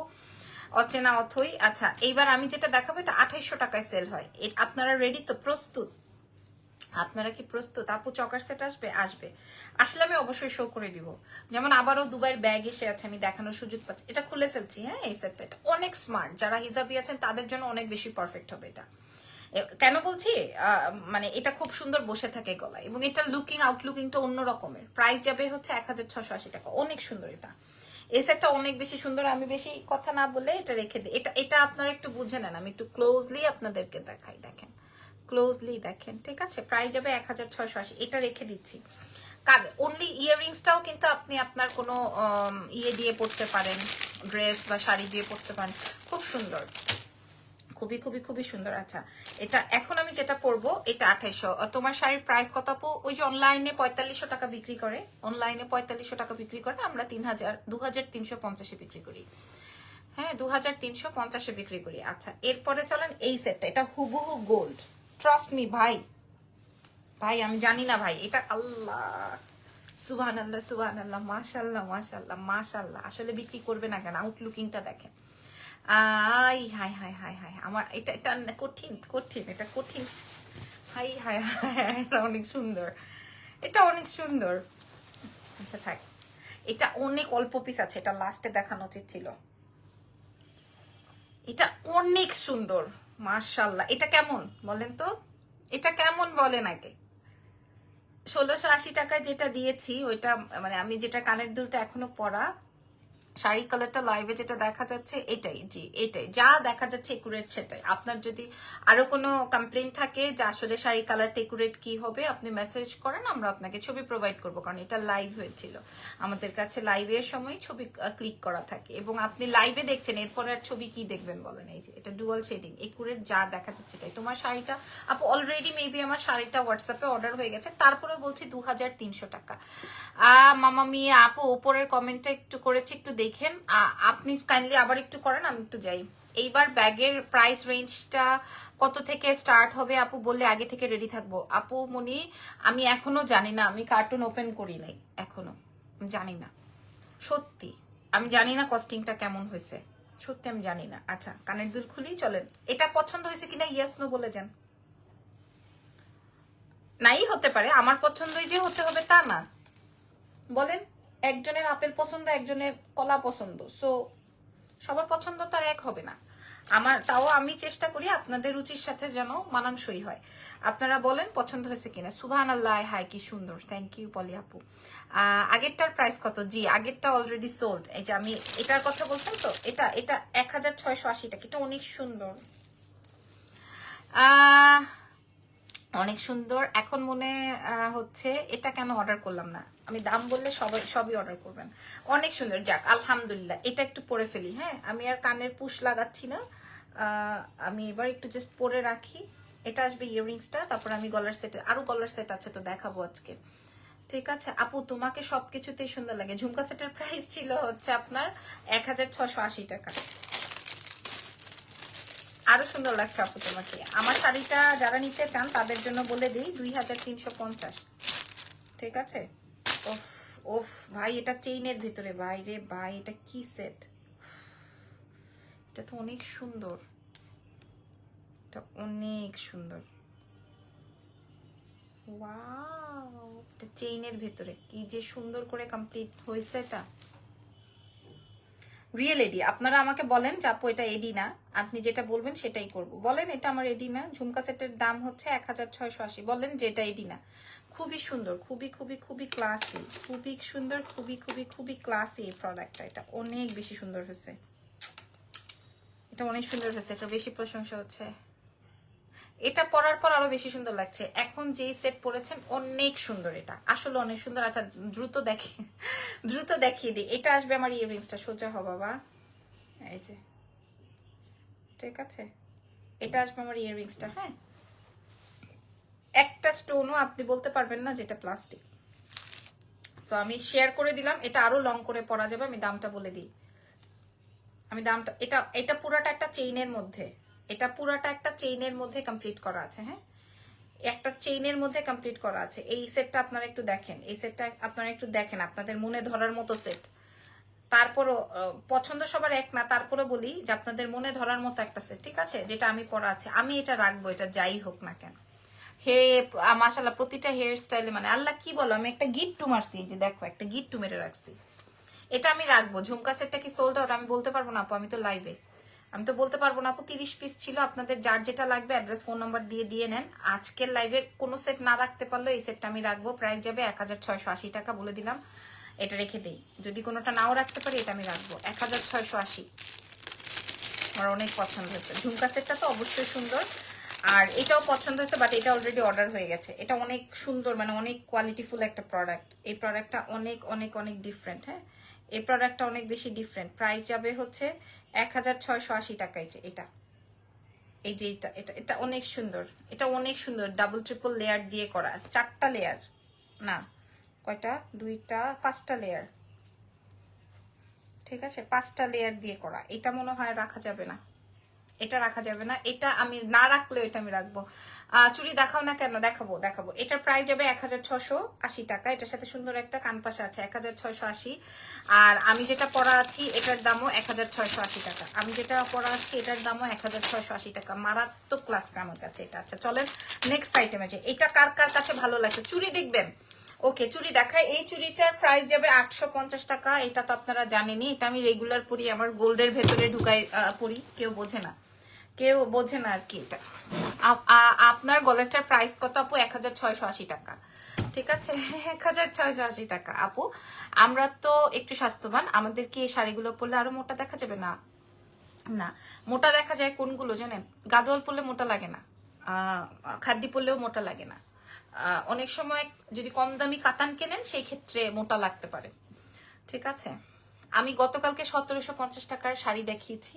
অচেনা অথই। আচ্ছা এইবার আমি যেটা দেখাবো এটা 2800 টাকায় সেল হয়। আপনারা রেডি তো? প্রস্তুত? আপনারা কি প্রস্তুত? আপু চকার সেট আসবে? আসবে, আসলে আমি অবশ্যই শো করে দিব। যেমন আবারও দুবাইয়ের ব্যাগ এসে আছে, আমি দেখানোর সুযোগ পাচ্ছি। এটা খুলে ফেলছি। হ্যাঁ এই সেটটা এটা অনেক স্মার্ট, যারা হিজাবি আছেন তাদের জন্য অনেক বেশি পারফেক্ট হবে এটা। কেন বলছি, মানে এটা খুব সুন্দর বসে থাকে গলায়, এবং এটা লুকিং আউটলুকিংটা অন্য রকমের। প্রাইস যাবে হচ্ছে 1680 টাকা। অনেক সুন্দর এটা, এই সেটটা অনেক বেশি সুন্দর। আমি বেশি কথা না বলে এটা রেখে দিই। এটা আপনারা একটু বুঝে নেন, আমি একটু ক্লোজলি আপনাদেরকে দেখাই। দেখেন ক্লোজলি দেখেন, ঠিক আছে? প্রাইস যাবে 1680। এটা রেখে দিচ্ছি। অনলি ইয়াররিংসটাও কিন্তু আপনি আপনার কোনো ইয়ে দিয়ে পড়তে পারেন, ড্রেস বা শাড়ি দিয়ে পড়তে পারেন। খুব সুন্দর, খুবই খুবই খুবই সুন্দর। আচ্ছা এটা এখন আমি যেটা পরবো এটা 2800। তোমার শাড়ির প্রাইস কত আপু? ওই যে অনলাইনে 4500 টাকা বিক্রি করে, অনলাইনে 4500 টাকা বিক্রি করে, আমরা 2350 বিক্রি করি। হ্যাঁ 2350 বিক্রি করি। আচ্ছা এরপরে চলেন এই সেটটা, এটা হুবহু গোল্ড, ট্রাস্ট মি ভাই। ভাই আমি জানি না ভাই, এটা আল্লাহ সুবহানাল্লাহ সুবহানাল্লাহ, মাশাআল্লাহ মাশাআল্লাহ মাশাআল্লাহ। আসলে বিক্রি করবে না কেন? আউটলুকিংটা দেখেন। High high high high high, আমার এটা এটা কঠিন কঠিন, এটা কঠিন। হাই হাই হাই, এটা অনেক সুন্দর, এটা অনেক সুন্দর। আচ্ছা থাক, এটা অনেক অল্প পিস আছে, এটা লাস্টে দেখানো উচিত ছিল। এটা অনেক সুন্দর মাশাআল্লাহ। এটা কেমন বলেন তো, এটা কেমন বলেন আগে? 1680 টাকায় যেটা দিয়েছি ওইটা, মানে আমি যেটা কানের দুলটা এখনো পরা, শাড়ি কালারটা লাইভে যেটা দেখা যাচ্ছে এটাই, জি এটাই যা দেখা যাচ্ছে একুরেট সেটাই। আপনার যদি আরো কোনো কমপ্লেইন থাকে যে আসলে শাড়ি কালারটা একুরেট কি হবে, আপনি মেসেজ করেন, আমরা আপনাকে ছবি প্রোভাইড করবো, কারণ এটা লাইভ হয়েছিল আমাদের কাছে। লাইভের সময় ছবি ক্লিক করা থাকে, এবং আপনি লাইভে দেখছেন, এরপরে আর ছবি কি দেখবেন বলেন? এই যে এটা ডুয়াল শেডিং, একুরেট যা দেখা যাচ্ছে তাই। তোমার শাড়িটা আপু অলরেডি মেবি আমার শাড়িটা হোয়াটসঅ্যাপে অর্ডার হয়ে গেছে, তারপরে বলছি 2300 টাকা। মামা মিয়া আপু উপরের কমেন্টটা একটু করেছি, একটু দেখেন। আপনি কাইন্ডলি আবার একটু করেন, আমি একটু যাই। এইবার ব্যাগের প্রাইস রেঞ্জটা কত থেকে স্টার্ট হবে আপু বললে আগে থেকে রেডি থাকবো। আপু মনি আমি এখনো জানি না, আমি কার্টুন ওপেন করি নাই এখনো, জানি না সত্যি, আমি জানি না কস্টিংটা কেমন হয়েছে, সত্যি আমি জানি না। আচ্ছা কানের দুল খুলি চলেন। এটা পছন্দ হয়েছে কিনা ইয়েস নো বলে যান। নাই হতে পারে, আমার পছন্দই যে হতে হবে তা না। বলেন, একজনের আপেল পছন্দ, একজনের কলা পছন্দ, সো সবার পছন্দ তো আর এক হবে না। তাও আমি চেষ্টা করি আপনাদের রুচির সাথে যেন মানানসই হয়। আপনারা বলেন পছন্দ হয়েছে কিনা। সুবহানাল্লাহ, হাই কি সুন্দর, থ্যাংক ইউ পলি আপু। আগেরটার প্রাইস কত? জি আগেরটা অলরেডি সোল্ড। এই যে আমি এটার কথা বলছেন তো, এটা 1680 টাকা। এটা অনেক সুন্দর, অনেক সুন্দর। এখন মনে হচ্ছে এটা কেন অর্ডার করলাম না। আমি দাম বললে সবই অর্ডার করবেন। অনেক সুন্দর, যাক আলহামদুলিল্লাহ। এটা একটু পরে ফেলি, হ্যাঁ আমি আর কানের পুশ লাগাচ্ছি না। আমি এবার একটু জাস্ট পরে রাখি। এটা আসবে ইয়াররিংসটা, তারপর আমি গলার সেট, আরো গলার সেট আছে তো দেখাবো আজকে। ঠিক আছে আপু, তোমাকে সবকিছুতেই সুন্দর লাগে। ঝুমকা সেটের প্রাইস ছিল হচ্ছে আপনার 1680 টাকা। আরো সুন্দর লাগছে আপু তোমাকে। আমার শাড়িটা যারা নিতে চান তাদের জন্য বলে দিই 2350। ঠিক আছে। ওফ ওফ ভাই, এটা চেইনের ভিতরে, ভাই রে ভাই, এটা কি সেট! এটা তো অনেক সুন্দর, এটা অনেক সুন্দর। ওয়াও, এটা চেইনের ভিতরে কি যে সুন্দর করে কমপ্লিট হয়েছে এটা। রিয়েল এডি। আপনারা আমাকে বলেন যে আপু এটা এডি না, আপনি যেটা বলবেন সেটাই করব। বলেন এটা আমার এডি না। ঝুমকা সেটের দাম হচ্ছে 1680। বলেন যে এটা এডি না। খুবই সুন্দর, খুবই খুবই খুবই ক্লাসি, খুবই সুন্দর, খুবই খুবই খুবই ক্লাসি এই প্রোডাক্টটা। এটা অনেক বেশি সুন্দর হয়েছে, এটা অনেক সুন্দর হয়েছে, এটা বেশি প্রশংসা হচ্ছে। এটা পরার পর আরো বেশি সুন্দর লাগছে। এখন যেই সেট পরেছেন অনেক সুন্দর, এটা আসলে অনেক সুন্দর। আচ্ছা দ্রুত দেখিয়ে দিই। এটা আসবে আমার ইয়াররিংসটা, সোজা হ বাবা, এই যে ঠিক আছে। এটা আসবে আমার ইয়াররিংসটা, হ্যাঁ একটা স্টোনও আপনি বলতে পারবেন না যেটা প্লাস্টিক। সো আমি শেয়ার করে দিলাম, এটা আরো লং করে পরা যাবে। আমি দামটা বলে দিই, আমি দামটা, এটা পুরাটা একটা চেইনের মধ্যে, এটা পুরাটা একটা চেইনের মধ্যে কমপ্লিট করা আছে। হ্যাঁ একটা চেইনের মধ্যে কমপ্লিট করা আছে। এই সেটটা আপনারা একটু দেখেন, এই সেটটা আপনারা একটু দেখেন, আপনাদের মনে ধরার মতো সেট। তারপরও পছন্দ সবার এক না, তারপরে বলি যে আপনাদের মনে ধরার মতো একটা সেট, ঠিক আছে, যেটা আমি পরা আছে। আমি এটা রাখবো, এটা যাই হোক না কেন। হে মাশাআল্লাহ, প্রতিটা হেয়ার স্টাইলে মানে আল্লাহ কি বলো, আমি একটা গিট্টু মারছি। এই যে দেখো, একটা গিট্টু মেরে রাখছি। এটা আমি রাখবো। ঝুমকা সেটটা কি সোল্ড আউট আমি বলতে পারবো না আপু, আমি তো লাইভে, আমি তো বলতে পারবো না আপু। 30 পিস ছিল, আপনাদের যার যেটা লাগবে অ্যাড্রেস ফোন নাম্বার দিয়ে নেন। আজকের লাইভে কোনো সেট না রাখতে পারলো এই সেটটা আমি রাখবো। প্রাইস যাবে 1680 টাকা, বলে দিলাম। এটা রেখে দেই, যদি কোনোটা নাও রাখতে পারি এটা আমি রাখবো 1680। আমার অনেক পছন্দ হয়েছে। ঝুমকা সেটটা তো অবশ্যই সুন্দর, আর এটাও পছন্দ হয়েছে, বাট এটা অলরেডি অর্ডার হয়ে গেছে। এটা অনেক সুন্দর, মানে অনেক কোয়ালিটিফুল একটা প্রোডাক্ট। এই প্রোডাক্টটা অনেক অনেক অনেক ডিফারেন্ট। হ্যাঁ এই প্রোডাক্টটা অনেক বেশি ডিফারেন্ট। প্রাইস যাবে হচ্ছে 1680 টাকায়। এটা এই যে এটা এটা এটা অনেক সুন্দর, এটা অনেক সুন্দর। ডাবল ট্রিপল লেয়ার দিয়ে করা, 4টা লেয়ার না, কয়টা, 2টা 5টা লেয়ার, ঠিক আছে 5টা লেয়ার দিয়ে করা। এটা মনে হয় রাখা যাবে না, এটা রাখা যাবে না। এটা আমি না রাখলেও এটা আমি রাখবো। চুড়ি দেখাও না কেন, দেখাবো। এটার প্রাইস যাবে 1680 টাকা। এটার সাথে সুন্দর একটা কানপাশা আছে, 1680। আর আমি যেটা পরা আছি এটার দামও 1680 টাকা। আমি যেটা পরা আছি এটার দামও 1680 টাকা। মারাত্মক লাগছে আমার কাছে এটা। আচ্ছা চলেন নেক্সট আইটেম আছে। এটা কার কার কাছে ভালো লাগছে। চুড়ি দেখবেন, ওকে চুড়ি দেখায়। এই চুড়িটার প্রাইস যাবে 850 টাকা। এটা তো আপনারা জানেনই, এটা আমি রেগুলার পরি, আমার গোল্ডের ভেতরে ঢুকাই পরি, কেউ বোঝে না আর কি। এটা আপনার গলাটার প্রাইস কত আপু? 1680 টাকা। ঠিক আছে 1680 টাকা আপু। আমরা তো একটু স্বাস্থ্যবান, আমাদের কি এই শাড়িগুলো পরলে আরো মোটা দেখা যাবে? না না, মোটা দেখা যায় কোনগুলো জানেন? গাদোয়াল পরলে মোটা লাগে না, খাদ্যি পরলেও মোটা লাগে না। অনেক সময় যদি কম দামি কাতান কেনেন সেই ক্ষেত্রে মোটা লাগতে পারে। ঠিক আছে, আমি গতকালকে 1750 টাকার শাড়ি দেখিয়েছি,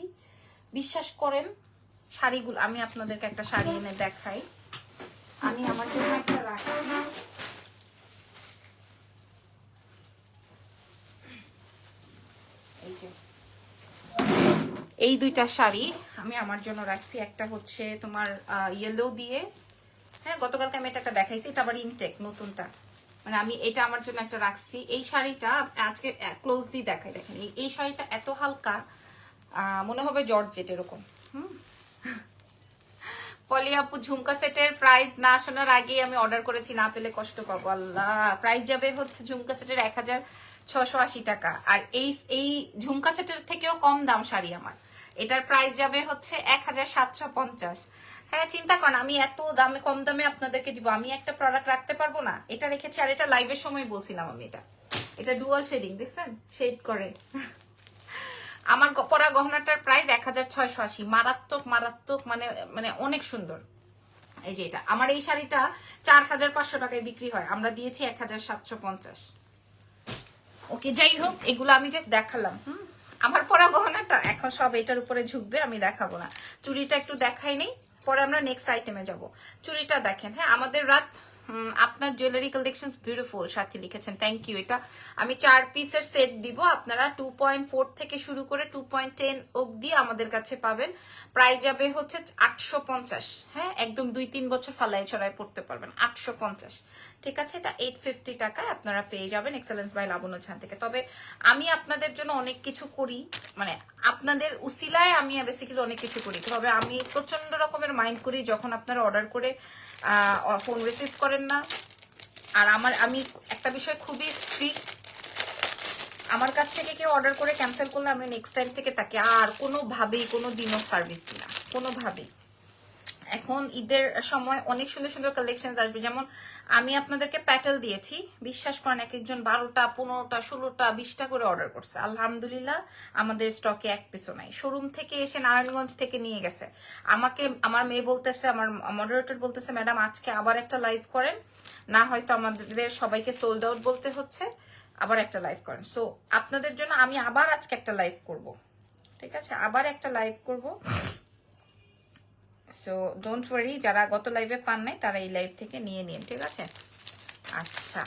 বিশ্বাস করেন শাড়িগুলো। আমি আপনাদেরকে একটা শাড়ি এনে দেখাই, আমি আমার জন্য একটা রাখি। এই যে এই দুইটা শাড়ি আমি আমার জন্য রাখছি। একটা হচ্ছে তোমার ইয়েলো দিয়ে, হ্যাঁ গতকালকে আমি এটা একটা দেখাইছি, এটা আবার ইনটেক নতুনটা, মানে আমি এটা আমার জন্য একটা রাখছি। এই শাড়িটা আজকে ক্লোজলি দেখাই, দেখেন এই শাড়িটা এত হালকা, মনে হবে জর্জেট এরকম। পলি আপু ঝুমকা সেটের প্রাইস না শোনার আগে আমি অর্ডার করেছি, না পেলে কষ্ট পাবো। আল্লাহ, প্রাইস যাবে হচ্ছে ঝুমকা সেটের 1680 টাকা। আর এই ঝুমকা সেটের থেকেও কম দাম শাড়ি আমার। এটার প্রাইস যাবে হচ্ছে 1750। হ্যাঁ চিন্তা করেন, আমি এত দামে কম দামে আপনাদেরকে দিব, আমি একটা প্রোডাক্ট রাখতে পারবো না? এটা রেখেছি, আর এটা লাইভের সময় বলছিলাম আমি। এটা ডুয়াল শেডিং, দেখছেন শেড করে। আমার পরা গহনাটার প্রাইস 1680। মারাত্মক মারাত্মক, মানে মানে অনেক সুন্দর। এই যে এটা আমার এই শাড়িটা 4500 টাকায় বিক্রি হয়, আমরা দিয়েছি 1750। ওকে যাই হোক, এগুলো আমি জাস্ট দেখালাম। আমার পরা গহনাটা এখন সব এটার উপরে ঝুঁকবে, আমি দেখাবো না। চুড়িটা একটু দেখাই নেই, পরে আমরা নেক্সট আইটেমে যাব। চুড়িটা দেখেন। হ্যাঁ আমাদের রাত আপনার জুয়েলারি কালেকশন বিউটিফুল সাথী লিখেছেন, থ্যাংক ইউ। এটা আমি 4 পিসের সেট দিব, আপনারা 2.4 থেকে শুরু করে 2.10 অবধি আমাদের কাছে পাবেন। প্রাইস যাবে হচ্ছে 850। হ্যাঁ একদম 2-3 বছর ফালাই ছড়াই পড়তে পারবেন, 850। ঠিক আছে, এটা 850 টাকায় আপনারা পেয়ে যাবেন এক্সেলেন্স বাই লাবণ্য ছান থেকে। তবে আমি আপনাদের জন্য অনেক কিছু করি, মানে আপনাদের উসিলায় আমি বেসিক্যালি অনেক কিছু করি। তবে আমি প্রচন্ড রকমের মাইন্ড করি যখন আপনারা অর্ডার করে ফোন রিসিভ করেন না। আর আমি একটা বিষয় খুবই স্ট্রিক্ট, আমার কাছ থেকে কেউ অর্ডার করে ক্যান্সেল করলে আমি নেক্সট টাইম থেকে তাকে আর কোনোভাবেই কোনো দিনও সার্ভিস দিই না, কোনোভাবেই। এখন ঈদের সময় অনেক সুন্দর সুন্দর কালেকশন আসবে, যেমন আমি আপনাদেরকে প্যাটেল দিয়েছি, বিশ্বাস করেন এক একজন 12টা 15টা 16টা 20টা করে অর্ডার করছে। আলহামদুলিল্লাহ আমাদের স্টকে এক পিসও নাই। শোরুম থেকে এসে নারায়ণগঞ্জ থেকে নিয়ে গেছে। আমাকে আমার মেয়ে বলতেছে, আমার মডারেটর বলতেছে, ম্যাডাম আজকে আবার একটা লাইভ করেন, না হয়তো আমাদের সবাইকে সোল্ড আউট বলতে হচ্ছে, আবার একটা লাইভ করেন। সো আপনাদের জন্য আমি আবার আজকে একটা লাইভ করব, ঠিক আছে, আবার একটা লাইভ করব। সো ডোন্ট ওয়ারি, যারা গত লাইভে পান নাই তারা এই লাইভ থেকে নিয়ে নিন, ঠিক আছে। আচ্ছা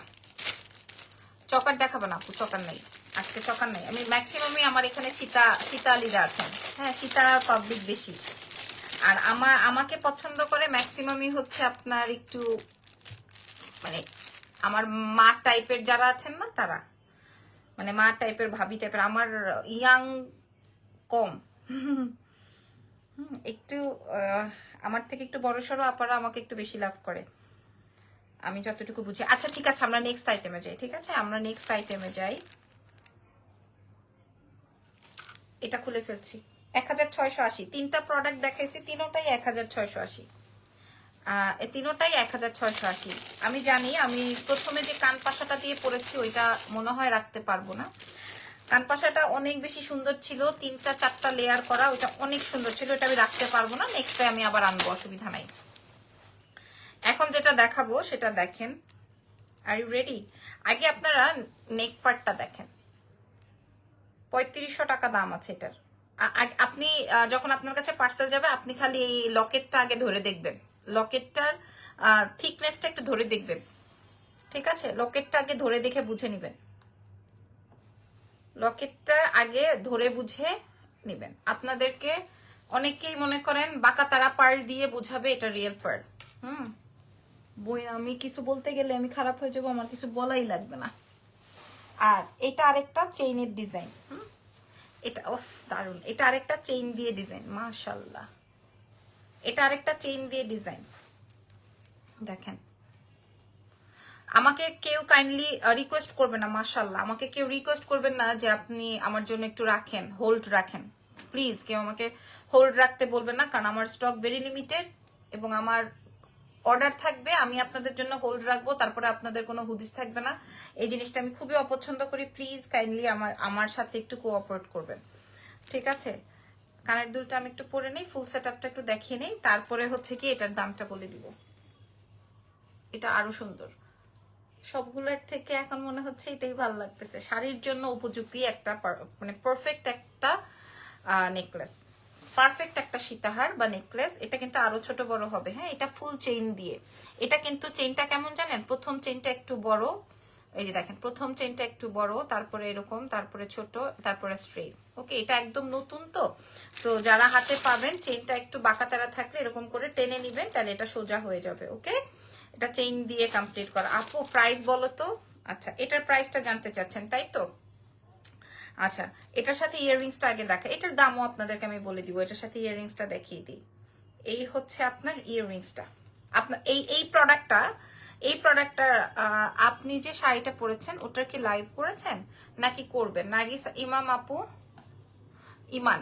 চকার দেখাবো না আপু, চকার নেই আজকে, চকার নেই। আমি ম্যাক্সিমামই আমার এখানে সীতা আলীরা আছেন। হ্যাঁ সীতা পাবলিক বেশি, আর আমাকে পছন্দ করে ম্যাক্সিমামই হচ্ছে আপনার একটু মানে আমার মা টাইপের যারা আছেন না, তারা মানে মা টাইপের ভাবি টাইপের। আমার ইয়াং কম, একটু আমার থেকে একটু বড় সড়ো আপারা আমাকে একটু বেশি লাভ করে, আমি যতটুকু বুঝি। আচ্ছা ঠিক আছে, আমরা নেক্সট আইটেমে যাই। ঠিক আছে, আমরা নেক্সট আইটেমে যাই। এটা খুলে ফেলছি, 1680। 3টা প্রোডাক্ট দেখাইছি, তিনোটাই 1680। এই তিনোটাই 1680। আমি জানি আমি প্রথমে যে কান পাশাটা দিয়ে পরেছি ওইটা মনে হয় রাখতে পারবো না। কান পাশাটা অনেক বেশি সুন্দর ছিল, 3টা 4টা লেয়ার করা, ওইটা অনেক সুন্দর ছিল, এটা আমি রাখতে পারবো না, নেক্সট টাইম আমি আবার আনবো, অসুবিধা নাই। এখন যেটা দেখাবো সেটা দেখেন। Are you ready? আগে আপনারা নেক পার্টটা দেখেন, 3500 টাকা দাম আছে এটার। আপনি যখন আপনার কাছে পার্সেল যাবে আপনি খালি এই লকেটটা আগে ধরে দেখবেন, লকেটটার থিকনেসটা একটু ধরে দেখবেন, ঠিক আছে। লকেটটা আগে ধরে দেখে বুঝে নিবেন, লকেটটা আগে ধরে বুঝে নিবেন। আপনাদেরকে অনেকেই মনে করেন বাঁকা তারা পার্ল দিয়ে বুঝাবে এটা রিয়েল পার্ল। বই আমি কিছু বলতে গেলে আমি খারাপ হয়ে যাবো, আমার কিছু বলাই লাগবে না। আর এটা আরেকটা চেইনের ডিজাইন, এটা ওহ দারুন, এটা আরেকটা চেইন দিয়ে ডিজাইন, মাশাআল্লাহ। এটা আরেকটা চেইন দিয়ে ডিজাইন দেখেন। আমাকে কেউ কাইন্ডলি রিকোয়েস্ট করবে না, মাশাআল্লাহ, আমাকে কেউ রিকোয়েস্ট করবেন না যে আপনি আমার জন্য একটু রাখেন, হোল্ড রাখেন, প্লিজ কেউ আমাকে হোল্ড রাখতে বলবেন না, কারণ আমার স্টক ভেরি লিমিটেড এবং আমার অর্ডার থাকবে, আমি আপনাদের জন্য হোল্ড রাখবো, তারপরে আপনাদের কোনো হুদিস থাকবে না। এই জিনিসটা আমি খুবই অপছন্দ করি, প্লিজ কাইন্ডলি আমার সাথে একটু কোঅপারেট করবেন, ঠিক আছে। কানের দুলটা আমি একটু পরে নেই, ফুল সেটআপটা একটু দেখিয়ে নেই, তারপরে হচ্ছে কি এটার দামটা বলে দিব। এটা আরো সুন্দর, সবগুলোর থেকে এখন মনে হচ্ছে এটাই ভালো লাগতেছে, শাড়ির জন্য উপযোগী একটা মানে পারফেক্ট একটা নেকলেস, পারফেক্ট একটা সীতাহার বা নেকলেস। এটা কিন্তু আরো ছোট বড় হবে। হ্যাঁ এটা ফুল চেইন দিয়ে, এটা কিন্তু চেইনটা কেমন জানেন, প্রথম চেইনটা একটু বড়, এই যে দেখেন প্রথম চেইনটা একটু বড়, তারপরে এরকম, তারপরে ছোট, তারপরে স্ট্রেট। ওকে এটা একদম নতুন তো, সো যারা হাতে পাবেন চেইনটা একটু বাঁকা তারা থাকলে এরকম করে টেনে নিবেন, তাহলে এটা সোজা হয়ে যাবে। ওকে এটা চেইন দিয়ে কমপ্লিট করা। আপু প্রাইস বলো তো। আচ্ছা এটার প্রাইসটা জানতে চাচ্ছেন তাই তো। আচ্ছা এটার সাথে ইয়াররিংসটা আগে দেখা, এটার দামও আপনাদেরকে আমি বলে দিব, এটার সাথে ইয়াররিংসটা দেখিয়ে দিই। এই হচ্ছে আপনার ইয়াররিংসটা, আপনার এই প্রোডাক্টটা আপনি যে শাড়িটা পরেছেন ওটার কি লাইভ করেছেন নাকি করবেন? নার্গিস ইমাম আপু, ইমান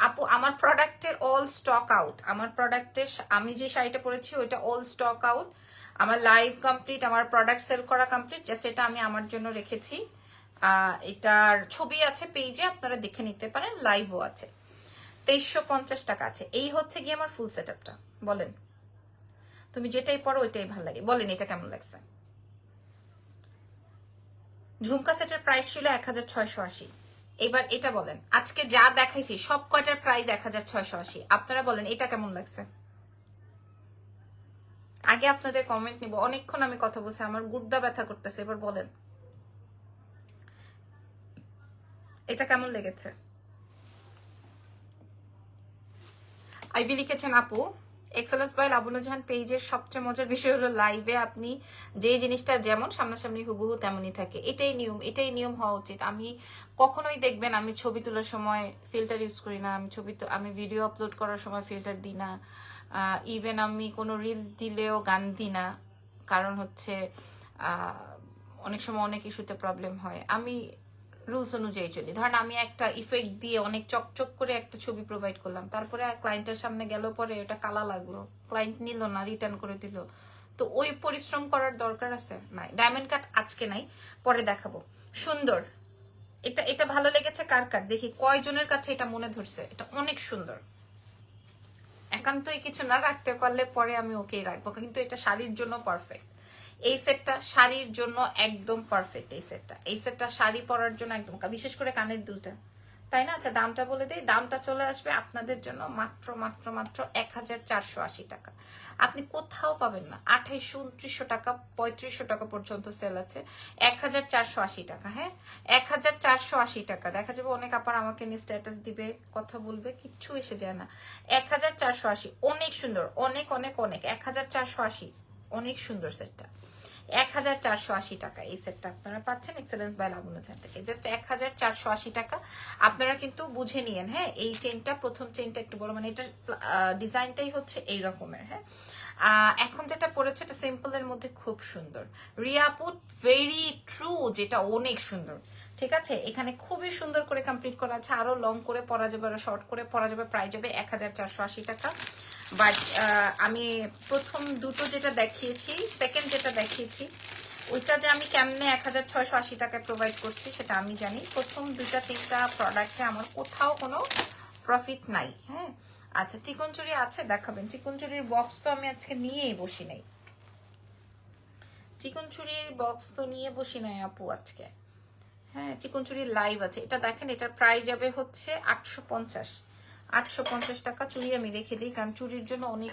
আপু আমার প্রোডাক্টের অল স্টক আউট, আমার প্রোডাক্টের আমি যে শাড়িটা পরেছি ওইটা অল স্টক আউট। আমার লাইভ কমপ্লিট, আমার প্রোডাক্ট সেল করা কমপ্লিট, জাস্ট এটা আমি আমার জন্য রেখেছি। এটার ছবি আছে পেজে, আপনারা দেখে নিতে পারেন, লাইভও আছে। 2350 টাকা আছে। এই হচ্ছে গিয়ে আমার ফুল সেট আপটা। বলেন তুমি যেটাই পরো ওইটাই ভালো লাগে, বলেন এটা কেমন লাগছে। ঝুমকা সেটের প্রাইস ছিল 1680। এবার এটা বলেন, আজকে যা দেখাইছি সব কয়টার প্রাইস 1680। আপনারা বলেন এটা কেমন লাগছে। আগে আপনাদের কমেন্ট নিব, অনেকক্ষণ আমি কথা বলছি, আমার গুর্দা ব্যথা করতেছে। এবার বলেন এটা কেমন লেগেছে। আইবি লিখেছেন আপু, এক্সেলেন্স বাই লাবণ্য জাহান পেজের সবচেয়ে মজার বিষয় হলো লাইভে আপনি যে জিনিসটা যেমন সামনাসামনি হুবহু তেমনই থাকে। এটাই নিয়ম, এটাই নিয়ম হওয়া উচিত। আমি কখনোই দেখবেন আমি ছবি তোলার সময় ফিল্টার ইউজ করি না, আমি ভিডিও আপলোড করার সময় ফিল্টার দিই না, ইভেন আমি কোনো রিলস দিলেও গান দিই না। কারণ হচ্ছে অনেক সময় অনেক ইস্যুতে প্রবলেম হয়। আমি রুলস অনুযায়ী চলি। ধরেন আমি একটা ইফেক্ট দিয়ে অনেক চকচক করে একটা ছবি প্রোভাইড করলাম, তারপরে ক্লায়েন্টের সামনে গেল, পরে ওটা কালা লাগলো, ক্লায়েন্ট নিল না, রিটার্ন করে দিল, তো ওই পরিশ্রম করার দরকার আছে? নাই। ডায়মন্ড কাট আজকে নাই, পরে দেখাবো। সুন্দর, এটা এটা ভালো লেগেছে কার কার দেখি, কয়জনের কাছে এটা মনে ধরছে। এটা অনেক সুন্দর, একান্তই কিছু না রাখতে পারলে পরে আমি ওকেই রাখবো, কিন্তু এটা শাড়ির জন্য পারফেক্ট। এই সেটটা শাড়ির জন্য একদম পারফেক্ট। এই সেটটা শাড়ি পরার জন্য একদম, বিশেষ করে কানের দুলটা, তাই না? আচ্ছা দামটা বলে দিই, দামটা চলে আসবে আপনাদের জন্য মাত্র মাত্র মাত্র 1480 টাকা। আপনি কোথাও পাবেন না। 2800, 2900 টাকা, 3500 টাকা পর্যন্ত সেল আছে। 1480 টাকা। হ্যাঁ 1480 টাকা। দেখা যাবে অনেক আপার আমাকে নিয়ে স্ট্যাটাস দিবে, কথা বলবে, কিচ্ছু এসে যায় না। 1480, অনেক সুন্দর, অনেক অনেক অনেক। 1480, অনেক সুন্দর সেটটা। 1480 টাকা এই সেটটা আপনারা পাচ্ছেন এক্সেলেন্স বাই লাবণ্য জাহান থেকে, জাস্ট 1480 টাকা। আপনারা কিন্তু বুঝে নিয়েন। হ্যাঁ এই চেইনটা, প্রথম চেইনটা একটু বড়, মানে এটা ডিজাইনটাই হচ্ছে এই রকমের। হ্যাঁ এখন যেটা পড়েছে এটা সিম্পলের মধ্যে খুব সুন্দর। রিয়াপুট ভেরি ট্রু, যেটা অনেক সুন্দর। ঠিক আছে, এখানে খুবই সুন্দর করে কমপ্লিট করা আছে। আরো লং করে পরা যাবে, আরো শর্ট করে পরা যাবে। প্রাইস যাবে 1480 টাকা। বাট আমি প্রথম দুটো যেটা দেখিয়েছি, সেকেন্ড যেটা দেখিয়েছি, ওইটা যে আমি কেমনে 1680 টাকায় প্রোভাইড করছি সেটা আমি জানি। প্রথম দুটা তিনটা প্রোডাক্টে আমার কোথাও কোনো প্রফিট নাই। হ্যাঁ আচ্ছা, চিকন চুড়ি আছে দেখাবেন? চিকন চুড়ির বক্স তো আমি আজকে নিয়েই বসি নাই, চিকন চুড়ির বক্স তো নিয়ে বসি নাই আপু আজকে। হ্যাঁ চিকন চুড়ির লাইভ আছে, এটা দেখেন। এটার প্রাইস যাবে হচ্ছে 850 টাকা। চুড়ি আমি রেখে দিই, কারণ চুড়ির জন্য অনেক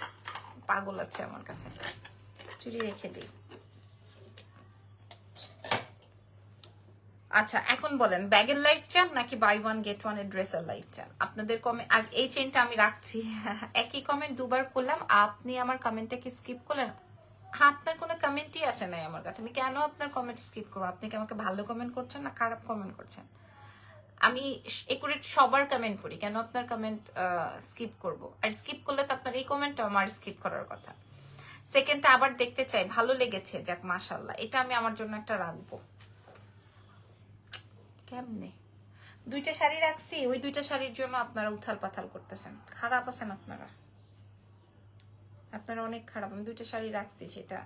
পাগল আছে আমার কাছে, চুড়ি রেখে দিই। আচ্ছা এখন বলেন, ব্যাগের লাইফ চান নাকি বাই ওয়ান গেট ওয়ান এর ড্রেসের লাইফ চান? আপনাদের কমেন্ট, এই চেনটা আমি রাখছি। একই কমেন্ট দুবার করলাম, আপনি আমার কমেন্টটা কি স্কিপ করলেন? আপনার কোনো কমেন্টই আসে নাই আমার কাছে, আমি কেন আপনার কমেন্ট স্কিপ করবো? আপনি কি আমাকে ভালো কমেন্ট করছেন না খারাপ কমেন্ট করছেন? আমি একুরেট সবার কমেন্ট পড়ি, কেন আপনার কমেন্ট স্কিপ করব? আর স্কিপ করলে তো আপনার এই কমেন্টটা আমার স্কিপ করার কথা। সেকেন্ডটা আবার দেখতে চাই, ভালো লেগেছে, যাক মাশাআল্লাহ, এটা আমি আমার জন্য একটা রাখবো। কেমনে দুইটা শাড়ি রাখছি, ওই দুইটা শাড়ির জন্য আপনারা উথাল পাথাল করতেছেন। খারাপ আছেন আপনারা, আপনারা অনেক খারাপ। আমি দুইটা শাড়ি রাখছি, সেটা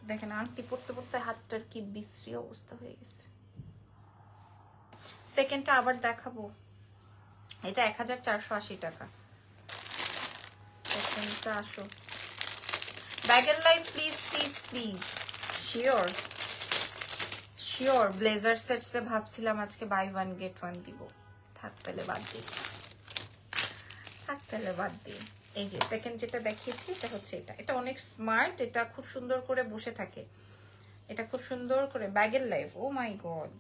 দেখেন আংটি পড়তে পড়তে হাতটার কি বিশ্রী অবস্থা হয়ে গেছে। সেকেন্ডটা আবার দেখাবো, এটা 1480 টাকা। সেকেন্ডটা আসো, ব্যাগের life please please please. Sure sure. Blazer সেটসে ভাবছিলাম আজকে বাই ওয়ান গেট ওয়ান দিব, থাক তাহলে বাদ দিই, থাক তাহলে বাদ দিই। এই যে সেকেন্ড যেটা দেখিয়েছি এটা হচ্ছে এটা, এটা অনেক স্মার্ট, এটা খুব সুন্দর করে বসে থাকে, এটা খুব সুন্দর করে। ব্যাগের লাইফ, ও মাই গড,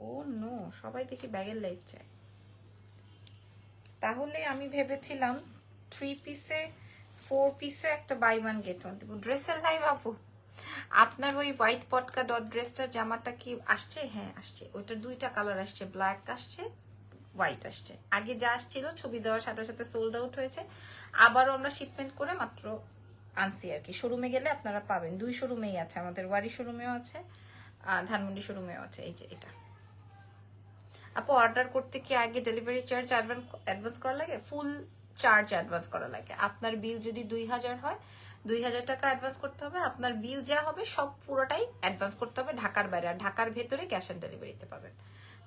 ও নো, সবাই দেখি ব্যাগের লাইফ চায়। তাহলে আমি ভেবেছিলাম 3 পিসে 4 পিসে একটা বাই ওয়ান গেট ওয়ান দিব। ড্রেসের লাইভ আপু, আপনার ওই হোয়াইট পটকা ডট ড্রেসটার জামাটা কি আসছে? হ্যাঁ আসছে, ওইটার দুইটা কালার আসছে, ব্ল্যাক আসছে, হোয়াইট আসছে। আগে যা আসছিল ছবি দেওয়ার সাথে সাথে সোল্ড আউট হয়েছে, আবারও আমরা শিপমেন্ট করে মাত্র আনছি আর কি। শোরুমে গেলে আপনারা পাবেন, 2 শোরুমেই আছে, আমাদের ওয়ারি শোরুমেও আছে, ধানমন্ডি শোরুমেও আছে। এই যে এটা আপু অর্ডার করতে কি আগে ডেলিভারি চার্জ অ্যাডভান্স করা লাগে? ফুল চার্জ অ্যাডভান্স করা লাগে। আপনার বিল যদি 2000 হয়, 2000 টাকা অ্যাডভান্স করতে হবে। আপনার বিল যা হবে সব পুরোটাই অ্যাডভান্স করতে হবে ঢাকার বাইরে, আর ঢাকার ভেতরে ক্যাশ অন ডেলিভারিতে পাবেন।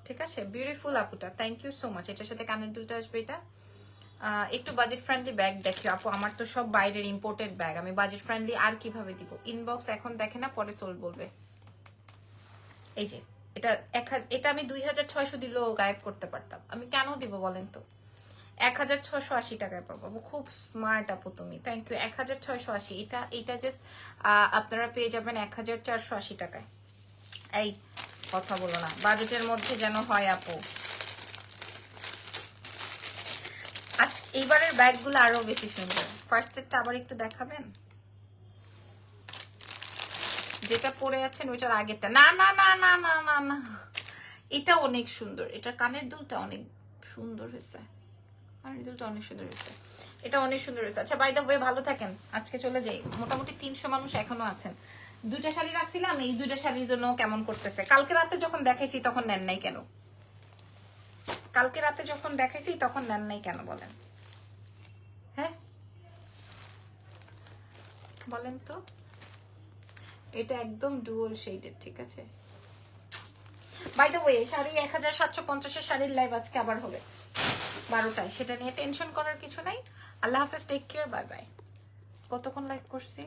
ঠিক আছে, বিউটিফুল আপুটা, থ্যাংক ইউ সো মাচ। এটার সাথে কানের দুলটা আসবে। এটা একটু বাজেট ফ্রেন্ডলি ব্যাগ দেখিও আপু। আমার তো সব বাইরের ইম্পোর্টেড ব্যাগ, আমি বাজেট ফ্রেন্ডলি আর কিভাবে দিব? ইনবক্স এখন দেখে না, পরে সোল বলবে। এই যে এটা এটা আমি 2600 দিলেও গায়েব করতে পারতাম, আমি কেন দিব বলেন তো? 1680 টাকায় পাবো। খুব স্মার্ট আপু তুমি, থ্যাংক ইউ। 1680, এটা জাস্ট আপনারা পেয়ে যাবেন 1480 টাকায়। এই কথা বলো না, বাজেটের মধ্যে যেন হয় আপু। আজকে এইবারের ব্যাগগুলো আরো বেশি সুন্দর। ফার্স্ট সেটটা আবার একটু দেখাবেন? যেটা পরে আছেন ওইটার আগেরটা। না না না না না না না, এটা অনেক সুন্দর। এটা কানের দুলটা অনেক সুন্দর হয়েছে, কানের দুলটা অনেক সুন্দর হয়েছে, এটা অনেক সুন্দর হয়েছে। আচ্ছা বাই দ্য ওয়ে, ভালো থাকেন, আজকে চলে যাই। মোটামুটি 300 মানুষ এখনো আছেন। 2টা শাড়ি রাখছিলাম, এই 2টা শাড়ির জন্য কেমন করতেছে। কালকে রাতে যখন দেখাইছি তখন নেন নাই কেন? কালকে রাতে যখন দেখাইছি তখন নেন নাই কেন বলেন? হ্যাঁ বলেন তো। এটা একদম ডুয়াল শেডেড, ঠিক আছে। বাই দ্য ওয়ে, শাড়ি 1750 শাড়ির লাইভ আজকে আবার হবে 12টায়, সেটা নিয়ে টেনশন করার কিছু নাই। আল্লাহ হাফেজ, টেক কেয়ার, বাই বাই। কতক্ষণ লাইভ করছি?